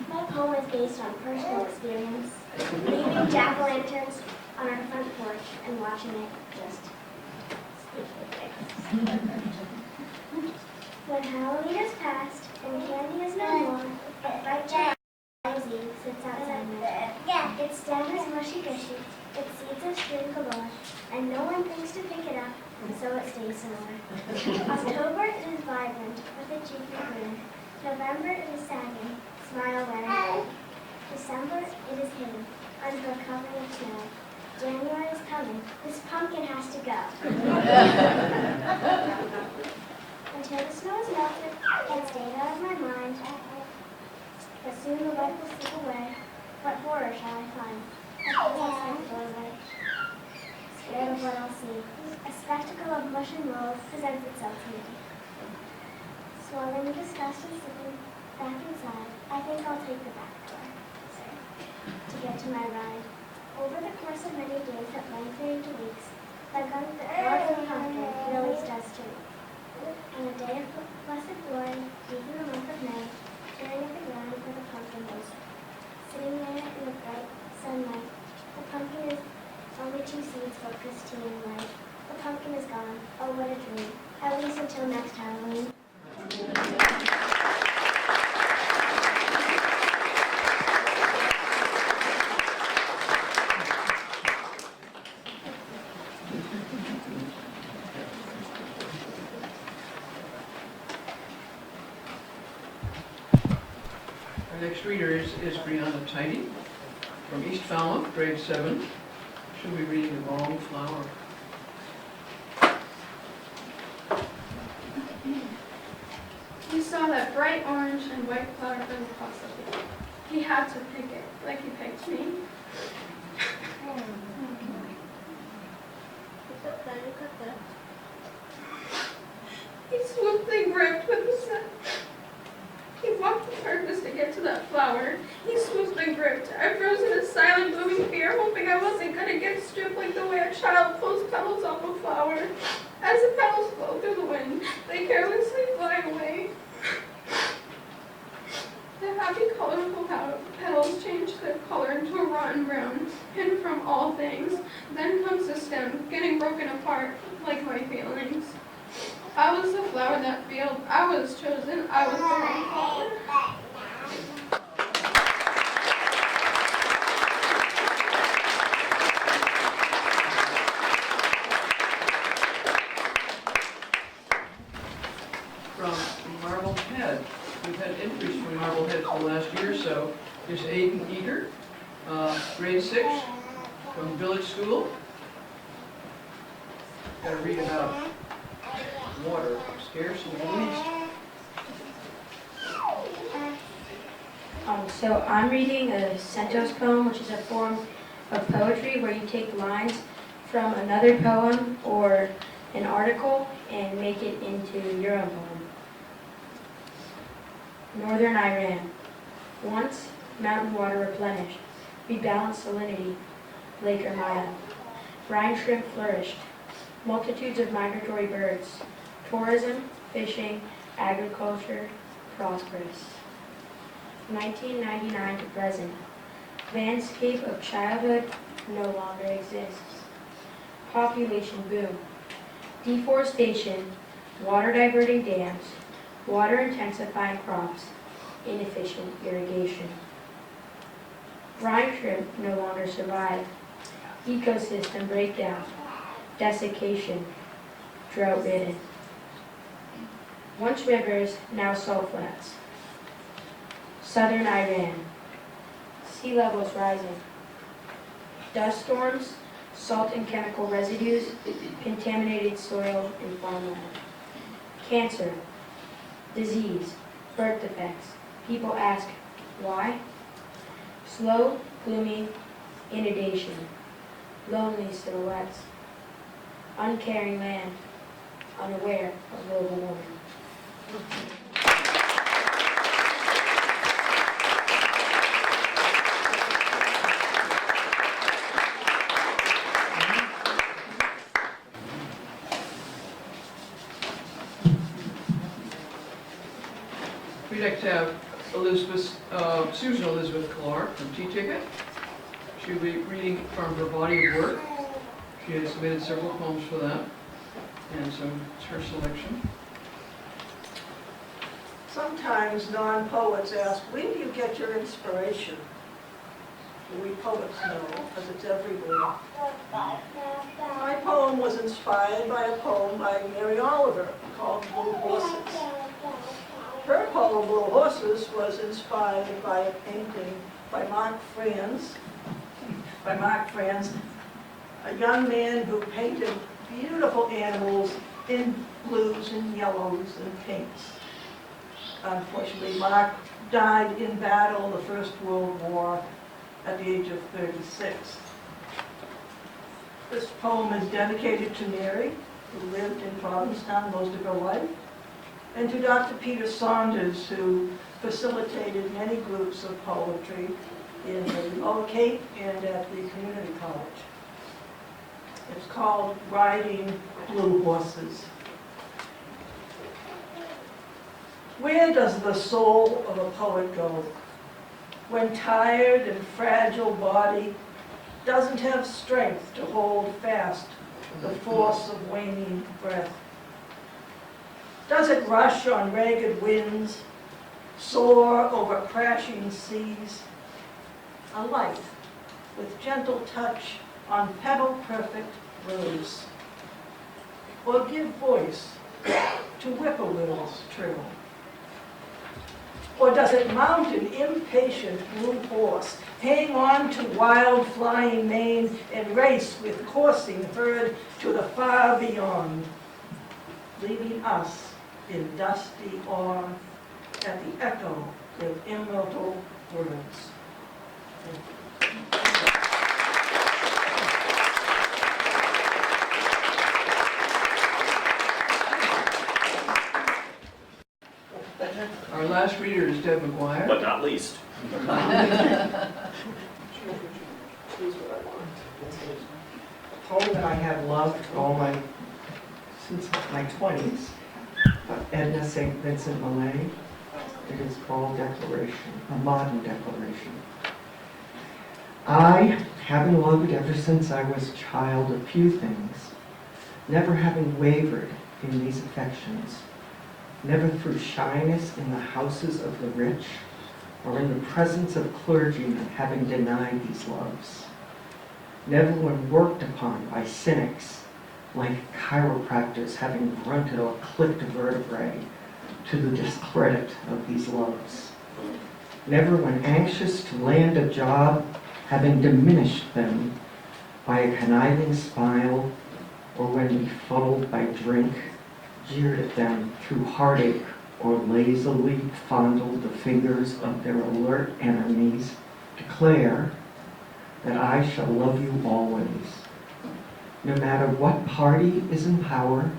My poem is based on personal experience, leaving jack-o'-lanterns on our front porch and watching it just sleep with things. When Halloween is past and candy is no more, a bright giant Ozzy sits outside my door. Its stem is mushy-gushy, its seeds are strewn galore, and no one thinks to pick it up, so it stays somewhere. October it is vibrant with a cheeky grin. November it is sagging, smile wearing. December it is hidden under a covering of snow. January is coming. This pumpkin has to go. Until the snow is melted, it stayed out of my mind. But soon the light will slip away. What horror shall I find? I close outside the doorway, scared of what I'll see. A spectacle of mush and mold presents itself to me. Swallowing with disgust and slipping back inside, I think I'll take the back door to get to my ride. Over the course of many days that lengthen into weeks, the gun that dwarfs the pumpkin really does to me. On a day of blessed glory, deep in the month of May, staring at the ground where the pumpkin is, sitting there in the bright sunlight, the pumpkin is only 2 seeds for pristine light. The pumpkin is gone. Oh, what a dream. At least until next Halloween. Our next reader is Brianna Tidy from East Falmouth, grade 7. She'll be reading The Wrong Flower. He saw that bright orange and white flower come across the field. He had to pick it, like he picked me. He swooped and gripped with the scent. He walked the purpose to get to that flower. He swooped and gripped. I froze in a silent, blooming fear, hoping I wasn't gonna get stripped like the way a child pulls petals off a flower. As the petals flow through the wind, they carelessly fly away. The happy, colorful petals change their color into a rotten brown, hidden from all things. Then comes the stem, getting broken apart, like my feelings. I was the flower that failed. I was chosen. I was the wrong flower. From Marblehead. We've had entries from Marblehead for the last year or so. Here's Aiden Eager, grade 6, from Village School. Got to read about water, scarce and least. So I'm reading a centos poem, which is a form of poetry where you take lines from another poem or an article and make it into your own poem. Northern Iran. Once, mountain water replenished, rebalanced salinity, Lake Ermaya. Brine shrimp flourished. Multitudes of migratory birds. Tourism, fishing, agriculture, prosperous. 1999 to present. Landscape of childhood no longer exists. Population boom. Deforestation, water diverting dams, water intensifying crops, inefficient irrigation. Brine shrimp no longer survive. Ecosystem breakdown, desiccation, drought ridden. Once rivers, now salt flats. Southern Iran, sea levels rising. Dust storms, salt and chemical residues, contaminated soil and farmland. Cancer, disease, birth defects. People ask, why? Slow, gloomy inundation, lonely silhouettes. Uncaring land, unaware of global warming. We'd like to have Susan Elizabeth Clark from T-Ticket. She'll be reading from her body of work. She has submitted several poems for that, and so it's her selection. Sometimes non-poets ask, when do you get your inspiration? We poets know, because it's everywhere. My poem was inspired by a poem by Mary Oliver called Blue Horses. Her poem, Blue Horses, was inspired by a painting by Mark Franz, a young man who painted beautiful animals in blues and yellows and pinks. Unfortunately, Mark died in battle in the First World War at the age of 36. This poem is dedicated to Mary, who lived in Provincetown most of her life, and to Dr. Peter Saunders, who facilitated many groups of poetry in the Lower Cape and at the community college. It's called Riding Blue Horses. Where does the soul of a poet go when tired and fragile body doesn't have strength to hold fast the force of waning breath? Does it rush on ragged winds, soar over crashing seas? A light with gentle touch on petal-perfect rose? Or give voice to whippoorwills trill? Or does it mount an impatient blue horse, hang on to wild flying mane, and race with coursing herd to the far beyond, leaving us in dusty awe at the echo of immortal words? Our last reader is Deb McGuire. But not least. Choose what I want. A poem that I have loved since my 20s, Edna St. Vincent Millay. It is called Declaration, a modern declaration. I, having loved ever since I was a child a few things, never having wavered in these affections, never through shyness in the houses of the rich, or in the presence of clergymen having denied these loves, never when worked upon by cynics, like chiropractors having grunted or clipped vertebrae to the discredit of these loves, never when anxious to land a job having diminished them by a conniving smile, or when befuddled by drink, jeered at them through heartache, or lazily fondled the fingers of their alert enemies, declare that I shall love you always, no matter what party is in power,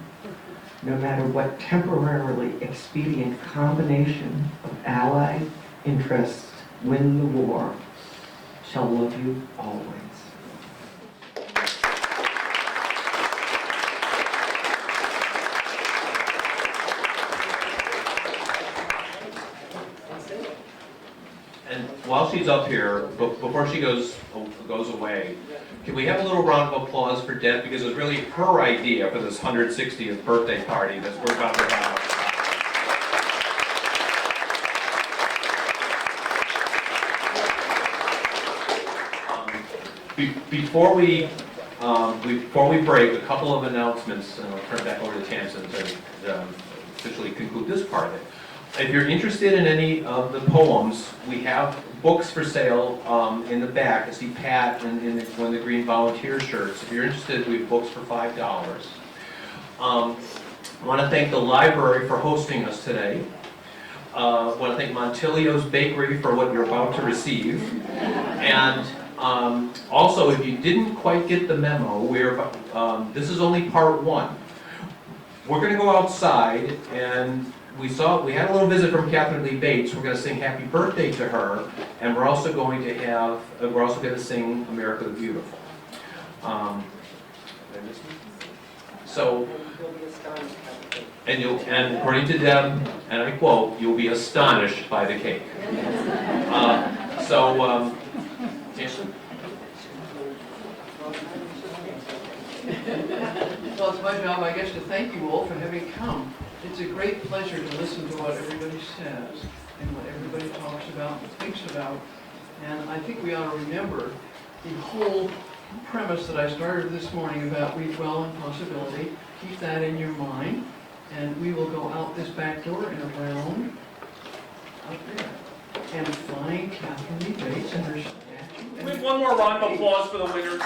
no matter what temporarily expedient combination of allied interests win the war, shall love you always. And while she's up here, before she goes away, Can we have a little round of applause for Deb, because it was really her idea for this 160th birthday party that we're about to have. Before we break, a couple of announcements, and I'll turn it back over to Tamsin to officially conclude this part of it. If you're interested in any of the poems, we have books for sale in the back. I see Pat in one of the green volunteer shirts. If you're interested, we have books for $5. I want to thank the library for hosting us today. I want to thank Montilio's Bakery for what you're about to receive. And also, if you didn't quite get the memo, this is only part one. We're going to go outside, and we had a little visit from Katherine Lee Bates. We're going to sing Happy Birthday to her, and we're also going to sing America the Beautiful. And according to Deb, and I quote, "You'll be astonished by the cake." Jason? Well, it's my job, I guess, to thank you all for having come. It's a great pleasure to listen to what everybody says and what everybody talks about and thinks about. And I think we ought to remember the whole premise that I started this morning about read well and possibility. Keep that in your mind. And we will go out this back door and around up there and find Katherine Lee Bates and her statue. We have one more round of applause for the winners.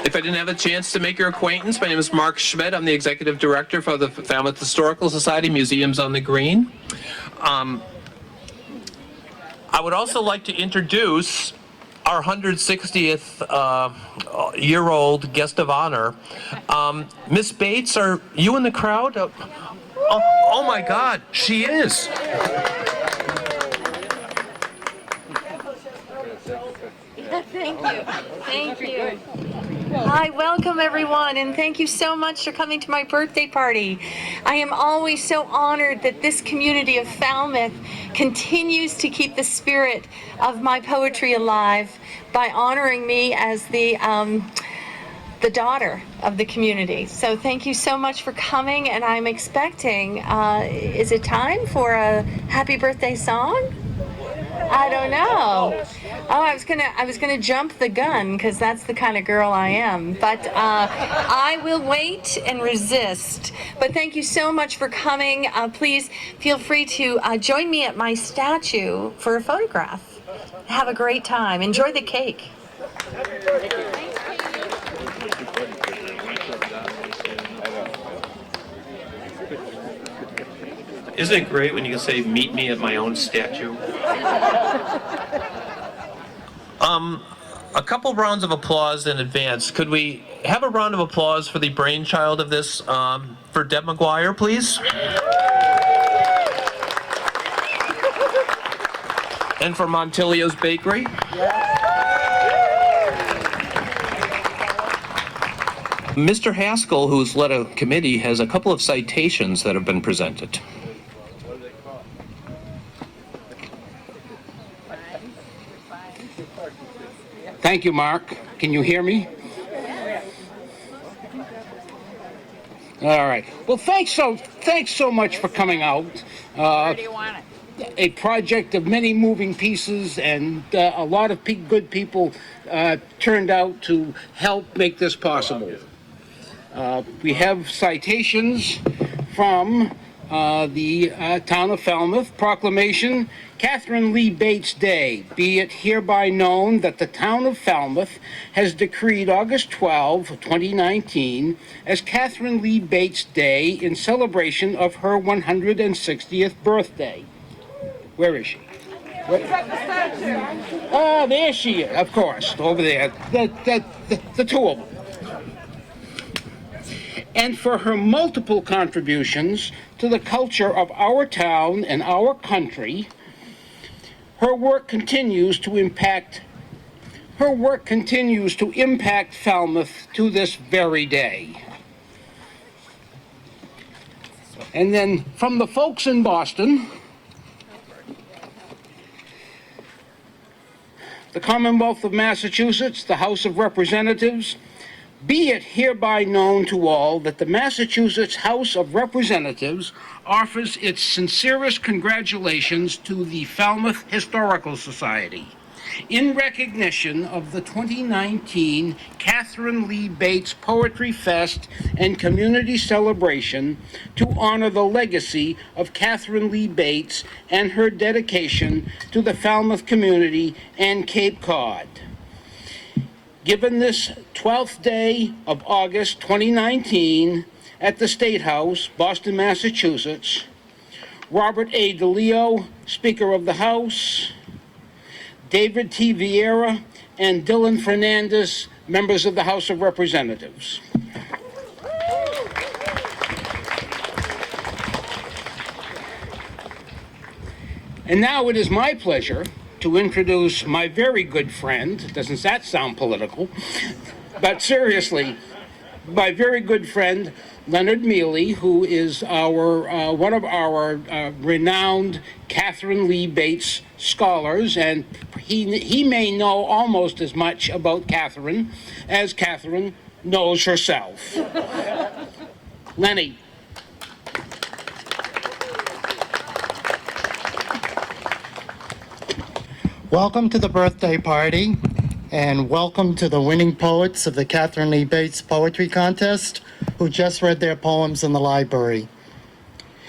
If I didn't have a chance to make your acquaintance, my name is Mark Schmidt. I'm the Executive Director for the Falmouth Historical Society, Museums on the Green. I would also like to introduce our 160th year-old guest of honor. Miss Bates, are you in the crowd? Oh my God, she is. Thank you. Thank you. Hi, welcome everyone, and thank you so much for coming to my birthday party. I am always so honored that this community of Falmouth continues to keep the spirit of my poetry alive by honoring me as the daughter of the community. So thank you so much for coming, and I'm expecting, is it time for a happy birthday song? I don't know. Oh, I was gonna jump the gun because that's the kind of girl I am. But I will wait and resist. But thank you so much for coming. Please feel free to join me at my statue for a photograph. Have a great time. Enjoy the cake. Isn't it great when you can say, "Meet me at my own statue"? A couple rounds of applause in advance. Could we have a round of applause for the brainchild of this, for Deb McGuire, please? And for Montilio's Bakery. Mr. Haskell, who's led a committee, has a couple of citations that have been presented. Thank you, Mark. Can you hear me? All right. Well, thanks so much for coming out. Where do you want it? A project of many moving pieces, and a lot of good people turned out to help make this possible. We have citations from the town of Falmouth. Proclamation, Katherine Lee Bates Day. Be it hereby known that the town of Falmouth has decreed August 12, 2019 as Katherine Lee Bates Day in celebration of her 160th birthday. Where is she? Oh, there she is, of course, over there, the two of them. And for her multiple contributions to the culture of our town and our country, her work continues to impact Falmouth to this very day. And then from the folks in Boston, the Commonwealth of Massachusetts, the House of Representatives, be it hereby known to all that the Massachusetts House of Representatives offers its sincerest congratulations to the Falmouth Historical Society in recognition of the 2019 Katherine Lee Bates Poetry Fest and Community Celebration to honor the legacy of Katherine Lee Bates and her dedication to the Falmouth community and Cape Cod. Given this 12th day of August 2019 at the State House, Boston, Massachusetts, Robert A. DeLeo, Speaker of the House, David T. Vieira, and Dylan Fernandez, members of the House of Representatives. And now it is my pleasure to introduce my very good friend, doesn't that sound political, but seriously, my very good friend, Leonard Mealy, who is our one of our renowned Katherine Lee Bates scholars, and he may know almost as much about Katherine as Katherine knows herself. Lenny. Welcome to the birthday party, and welcome to the winning poets of the Katherine Lee Bates Poetry Contest, who just read their poems in the library.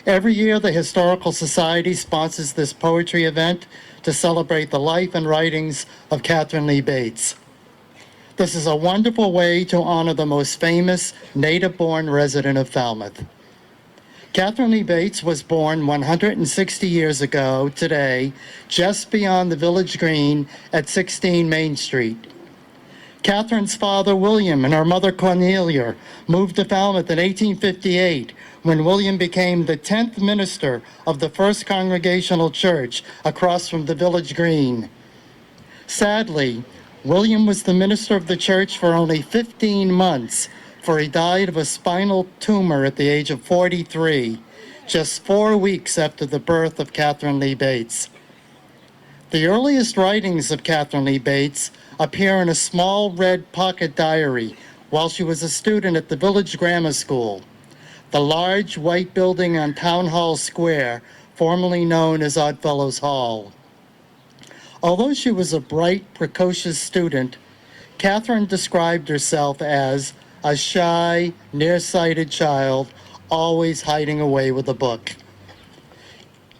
Every year, the Historical Society sponsors this poetry event to celebrate the life and writings of Katherine Lee Bates. This is a wonderful way to honor the most famous native-born resident of Falmouth. Katherine Lee Bates was born 160 years ago today, just beyond the village green at 16 Main Street. Katherine's father, William, and her mother, Cornelia, moved to Falmouth in 1858 when William became the 10th minister of the First Congregational Church across from the village green. Sadly, William was the minister of the church for only 15 months, for he died of a spinal tumor at the age of 43, just 4 weeks after the birth of Katherine Lee Bates. The earliest writings of Katherine Lee Bates appear in a small red pocket diary while she was a student at the village grammar school, the large white building on Town Hall Square, formerly known as Oddfellows Hall. Although she was a bright, precocious student, Katherine described herself as a shy, nearsighted child, always hiding away with a book.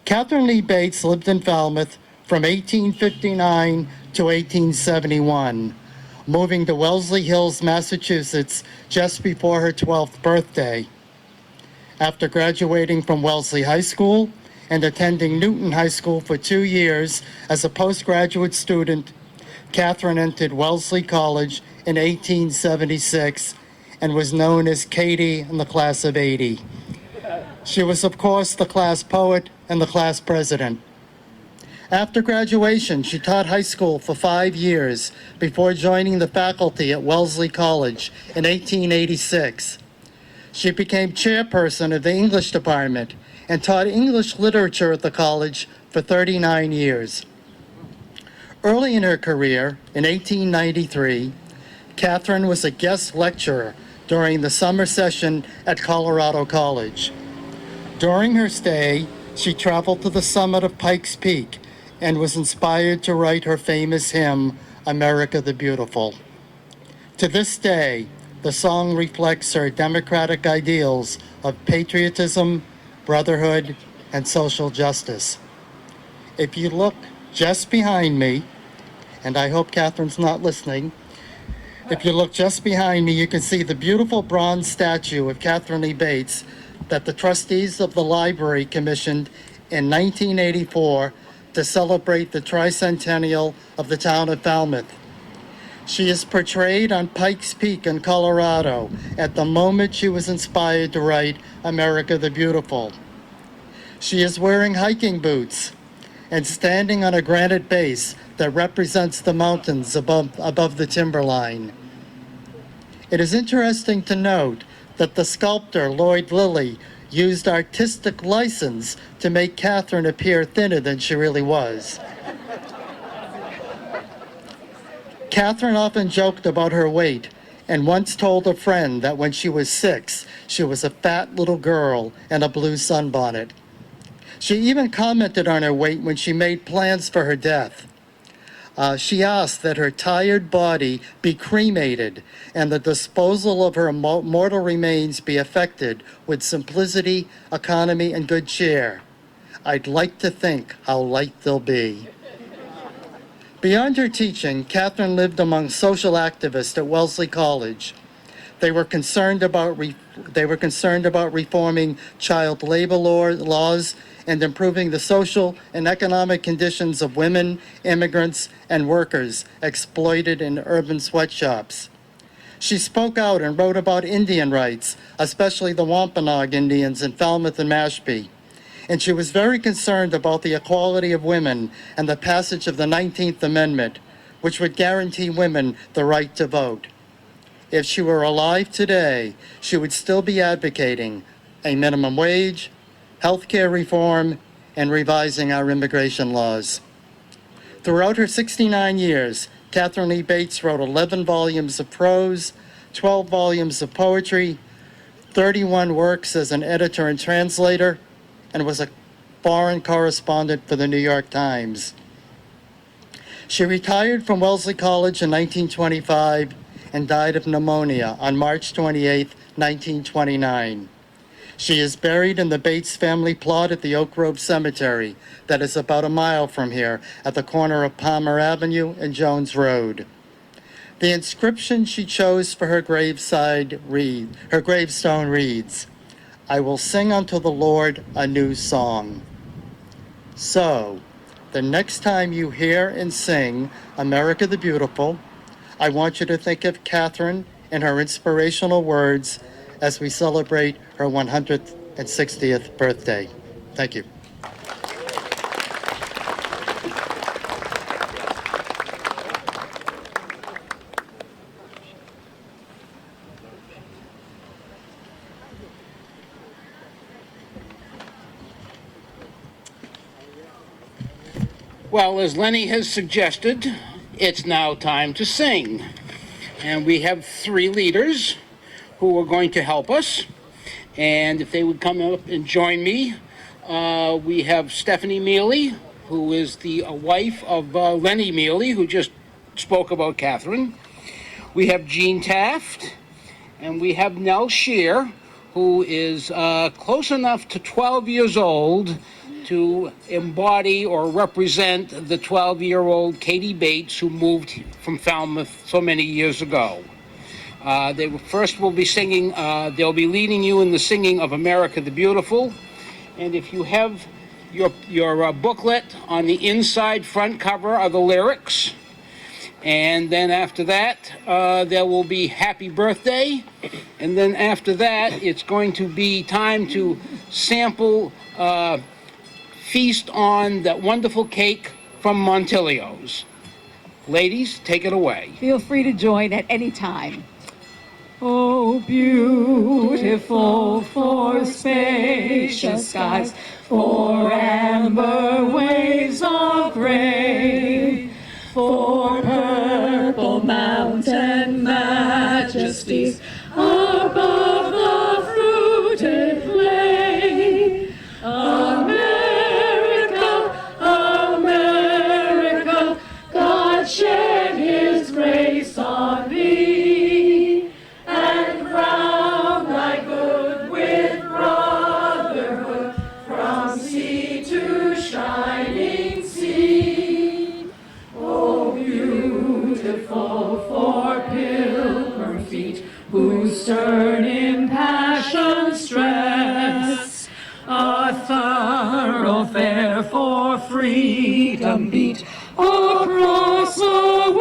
Katherine Lee Bates lived in Falmouth from 1859 to 1871, moving to Wellesley Hills, Massachusetts, just before her 12th birthday. After graduating from Wellesley High School and attending Newton High School for 2 years as a postgraduate student, Katherine entered Wellesley College in 1876 and was known as Katie in the class of '80. She was, of course, the class poet and the class president. After graduation, she taught high school for 5 years before joining the faculty at Wellesley College in 1886. She became chairperson of the English department and taught English literature at the college for 39 years. Early in her career, in 1893, Katherine was a guest lecturer during the summer session at Colorado College. During her stay, she traveled to the summit of Pikes Peak and was inspired to write her famous hymn, America the Beautiful. To this day, the song reflects her democratic ideals of patriotism, brotherhood, and social justice. If you look just behind me, and I hope Katherine's not listening, if you look just behind me, you can see the beautiful bronze statue of Katherine Lee Bates that the trustees of the library commissioned in 1984 to celebrate the tricentennial of the town of Falmouth. She is portrayed on Pikes Peak in Colorado at the moment she was inspired to write America the Beautiful. She is wearing hiking boots and standing on a granite base that represents the mountains above the timberline. It is interesting to note that the sculptor, Lloyd Lilly, used artistic license to make Katherine appear thinner than she really was. Katherine often joked about her weight and once told a friend that when she was 6, she was a fat little girl in a blue sunbonnet. She even commented on her weight when she made plans for her death. She asked that her tired body be cremated and the disposal of her mortal remains be effected with simplicity, economy, and good cheer. I'd like to think how light they'll be. Beyond her teaching, Katherine lived among social activists at Wellesley College. They were concerned about reforming child labor laws and improving the social and economic conditions of women, immigrants, and workers exploited in urban sweatshops. She spoke out and wrote about Indian rights, especially the Wampanoag Indians in Falmouth and Mashpee. And she was very concerned about the equality of women and the passage of the 19th Amendment, which would guarantee women the right to vote. If she were alive today, she would still be advocating a minimum wage, health care reform, and revising our immigration laws. Throughout her 69 years, Katherine Lee Bates wrote 11 volumes of prose, 12 volumes of poetry, 31 works as an editor and translator, and was a foreign correspondent for the New York Times. She retired from Wellesley College in 1925 and died of pneumonia on March 28, 1929. She is buried in the Bates family plot at the Oak Grove Cemetery that is about a mile from here at the corner of Palmer Avenue and Jones Road. The inscription she chose for her gravestone reads, "I will sing unto the Lord a new song." So, the next time you hear and sing America the Beautiful, I want you to think of Katherine and her inspirational words as we celebrate her 160th birthday. Thank you. Well, as Lenny has suggested, it's now time to sing. And we have 3 leaders who are going to help us. And if they would come up and join me, we have Stephanie Mealy, who is the wife of Lenny Mealy, who just spoke about Katherine. We have Jean Taft, and we have Nell Shear, who is close enough to 12 years old to embody or represent the 12-year-old Katie Bates who moved from Falmouth so many years ago. They will be singing, they'll be leading you in the singing of America the Beautiful. And if you have your booklet, on the inside front cover are the lyrics. And then after that, there will be Happy Birthday. And then after that, it's going to be time to sample, feast on that wonderful cake from Montilio's. Ladies, take it away. Feel free to join at any time. Oh, beautiful for spacious skies, for amber waves of gray, for purple mountain majesties above the fruited plain. America, America, God shed his grace on thee, and crown thy good with brotherhood from sea to shining sea. Oh, beautiful for pilgrim feet who stern in passion stress, a thoroughfare for freedom beat across the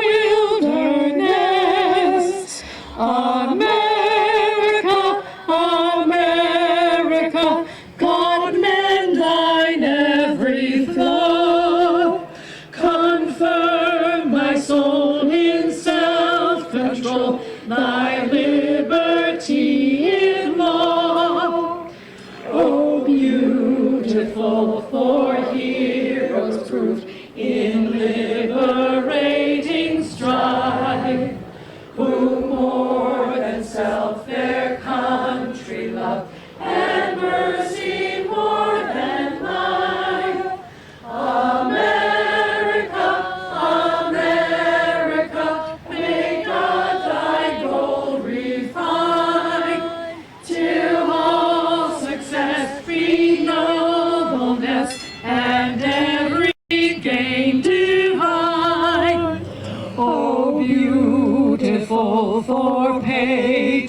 wilderness. America, America, God mend thine every flaw. Confirm my soul in self-control, thy liberty in law. Oh,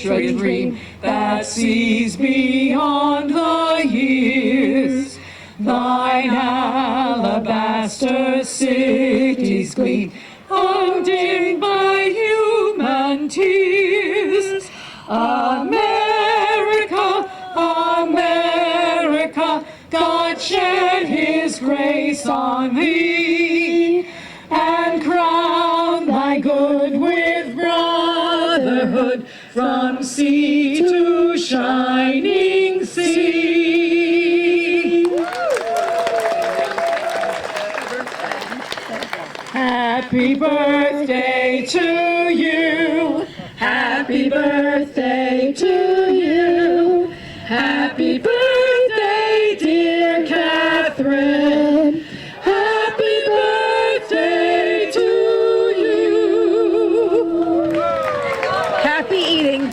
dream that sees beyond the years. Thine alabaster cities gleam, undimmed by human tears. America, America, God shed his grace on thee, and crown thy good with brotherhood from sea to shining sea. Happy birthday to you. Happy birthday to you. Happy birthday, dear Katharine. Happy birthday to you. Happy eating.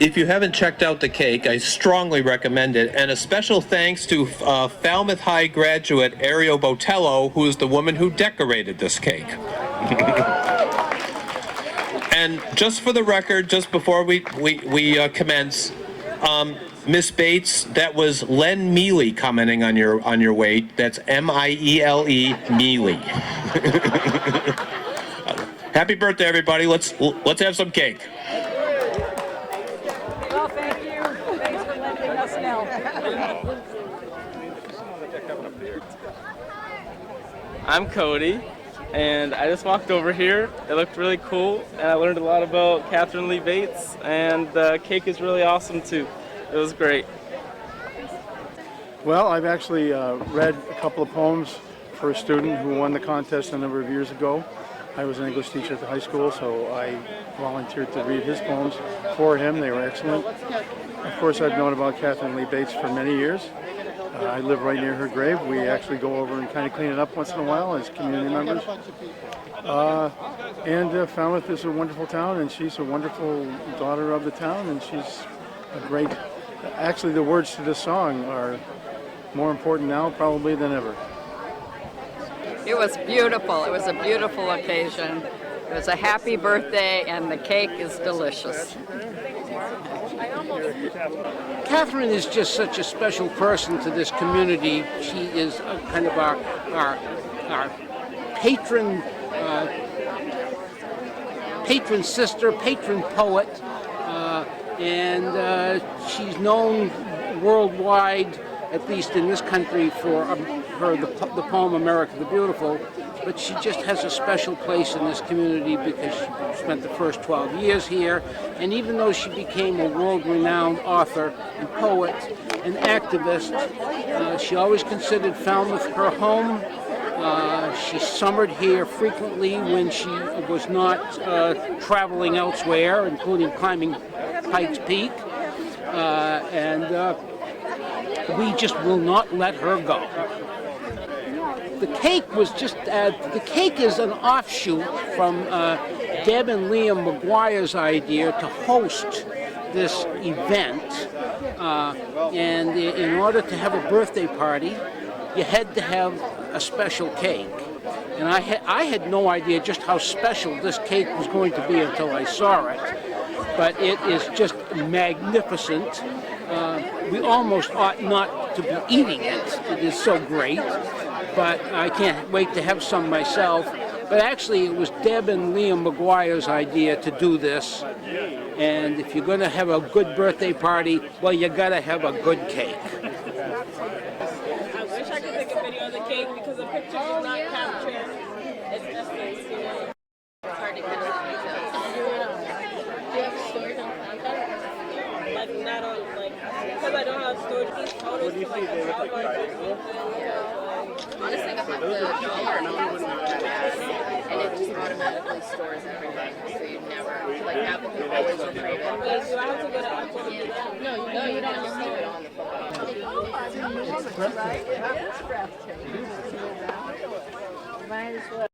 If you haven't checked out the cake, I strongly recommend it. And a special thanks to Falmouth High graduate Ariel Botello, who is the woman who decorated this cake. And just for the record, just before we commence, Miss Bates, that was Len Mealy commenting on your weight. That's M-I-E-L-E, Mealy. Happy birthday, everybody! Let's have some cake. Well, thank you. Thanks for letting us know. I'm Cody, and I just walked over here. It looked really cool, and I learned a lot about Katherine Lee Bates, and the cake is really awesome too. It was great. Well, I've actually read a couple of poems for a student who won the contest a number of years ago. I was an English teacher at the high school, so I volunteered to read his poems for him. They were excellent. Of course, I've known about Katherine Lee Bates for many years. I live right near her grave. We actually go over and kind of clean it up once in a while as community members. Falmouth is a wonderful town, and she's a wonderful daughter of the town, and she's a great... Actually, the words to this song are more important now probably than ever. It was beautiful. It was a beautiful occasion. It was a happy birthday, and the cake is delicious. Katharine is just such a special person to this community. She is kind of our patron sister, patron poet, and she's known worldwide, at least in this country, for the poem America the Beautiful, but she just has a special place in this community because she spent the first 12 years here, and even though she became a world-renowned author and poet and activist, she always considered Falmouth her home. She summered here frequently when she was not traveling elsewhere, including climbing Pikes Peak, and we just will not let her go. The cake was just, the cake is an offshoot from Deb and Liam McGuire's idea to host this event. And in order to have a birthday party, you had to have a special cake. And I had no idea just how special this cake was going to be until I saw it. But it is just magnificent. We almost ought not to be eating it. It is so great. But I can't wait to have some myself. But actually, it was Deb and Liam McGuire's idea to do this. And if you're going to have a good birthday party, well, you got to have a good cake. I wish I could take a video of the cake because the picture did not capture its essence. It's hard to get the details. Do you have storage on content? Like not on because I don't have storage. These photos for like a honestly, I got the dollar and it just automatically stores everything, so you never like Apple can always retrieve it. Do I have to go to Apple? No, you don't just leave it on the phone. Oh my goodness, right? It is breathtaking. Might as well.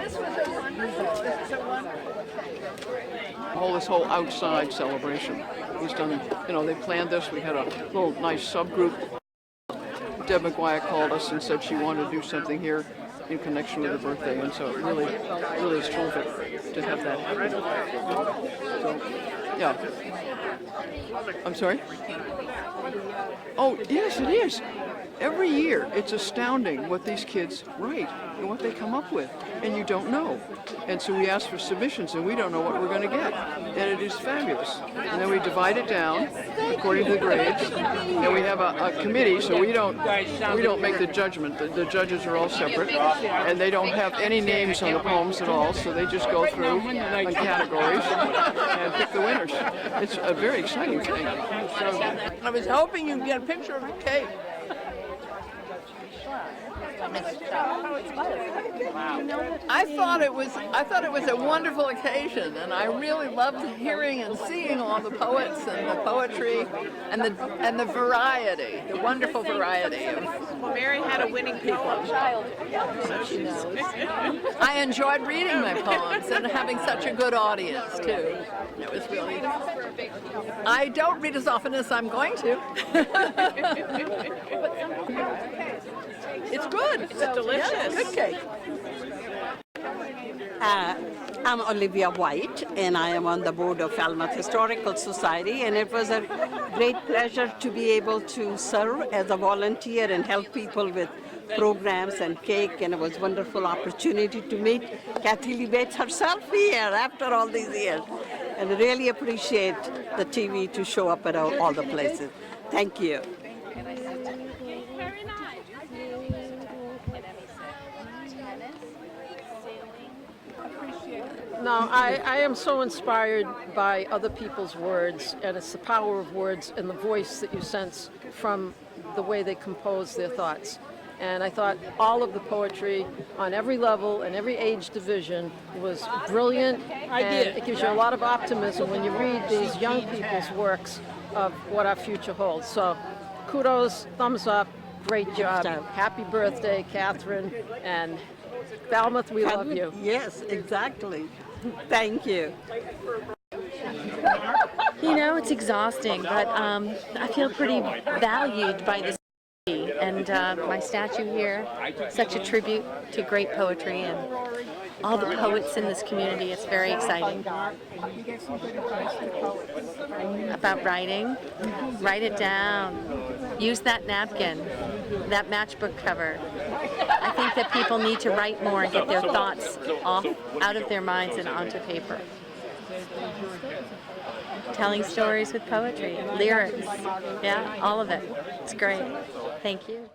This was a wonderful. All this whole outside celebration was done, they planned this. We had a little nice subgroup Deb McGuire called us and said she wanted to do something here in connection with her birthday, and so it really is terrific to have that happen. So, yeah. I'm sorry? Oh, yes, it is. Every year, it's astounding what these kids write and what they come up with, and you don't know. And so we ask for submissions, and we don't know what we're going to get, and it is fabulous. And then we divide it down according to the grades, and we have a committee, so we don't make the judgment. The judges are all separate, and they don't have any names on the poems at all, so they just go through on categories and pick the winners. It's a very exciting thing. I was hoping you'd get a picture of the cake. I thought it was a wonderful occasion, and I really loved hearing and seeing all the poets and the poetry and the variety, the wonderful variety. Mary had a winning people. So she knows. I enjoyed reading my poems and having such a good audience too. It was really. I don't read as often as I'm going to. It's good. It's delicious. Yeah, good cake. I'm Olivia White, and I am on the board of Falmouth Historical Society, and it was a great pleasure to be able to serve as a volunteer and help people with programs and cake, and it was a wonderful opportunity to meet Katherine Lee Bates herself here after all these years. And I really appreciate the TV to show up at all the places. Thank you. No, I am so inspired by other people's words, and it's the power of words and the voice that you sense from the way they compose their thoughts. And I thought all of the poetry on every level and every age division was brilliant, and it gives you a lot of optimism when you read these young people's works of what our future holds. So kudos, thumbs up, great job. Happy birthday, Katherine, and Falmouth, we love you. Yes, exactly. Thank you. You know, it's exhausting, but I feel pretty valued by this city. And my statue here, such a tribute to great poetry and all the poets in this community. It's very exciting. About writing, write it down. Use that napkin, that matchbook cover. I think that people need to write more and get their thoughts out of their minds and onto paper. Telling stories with poetry, lyrics, yeah, all of it. It's great. Thank you.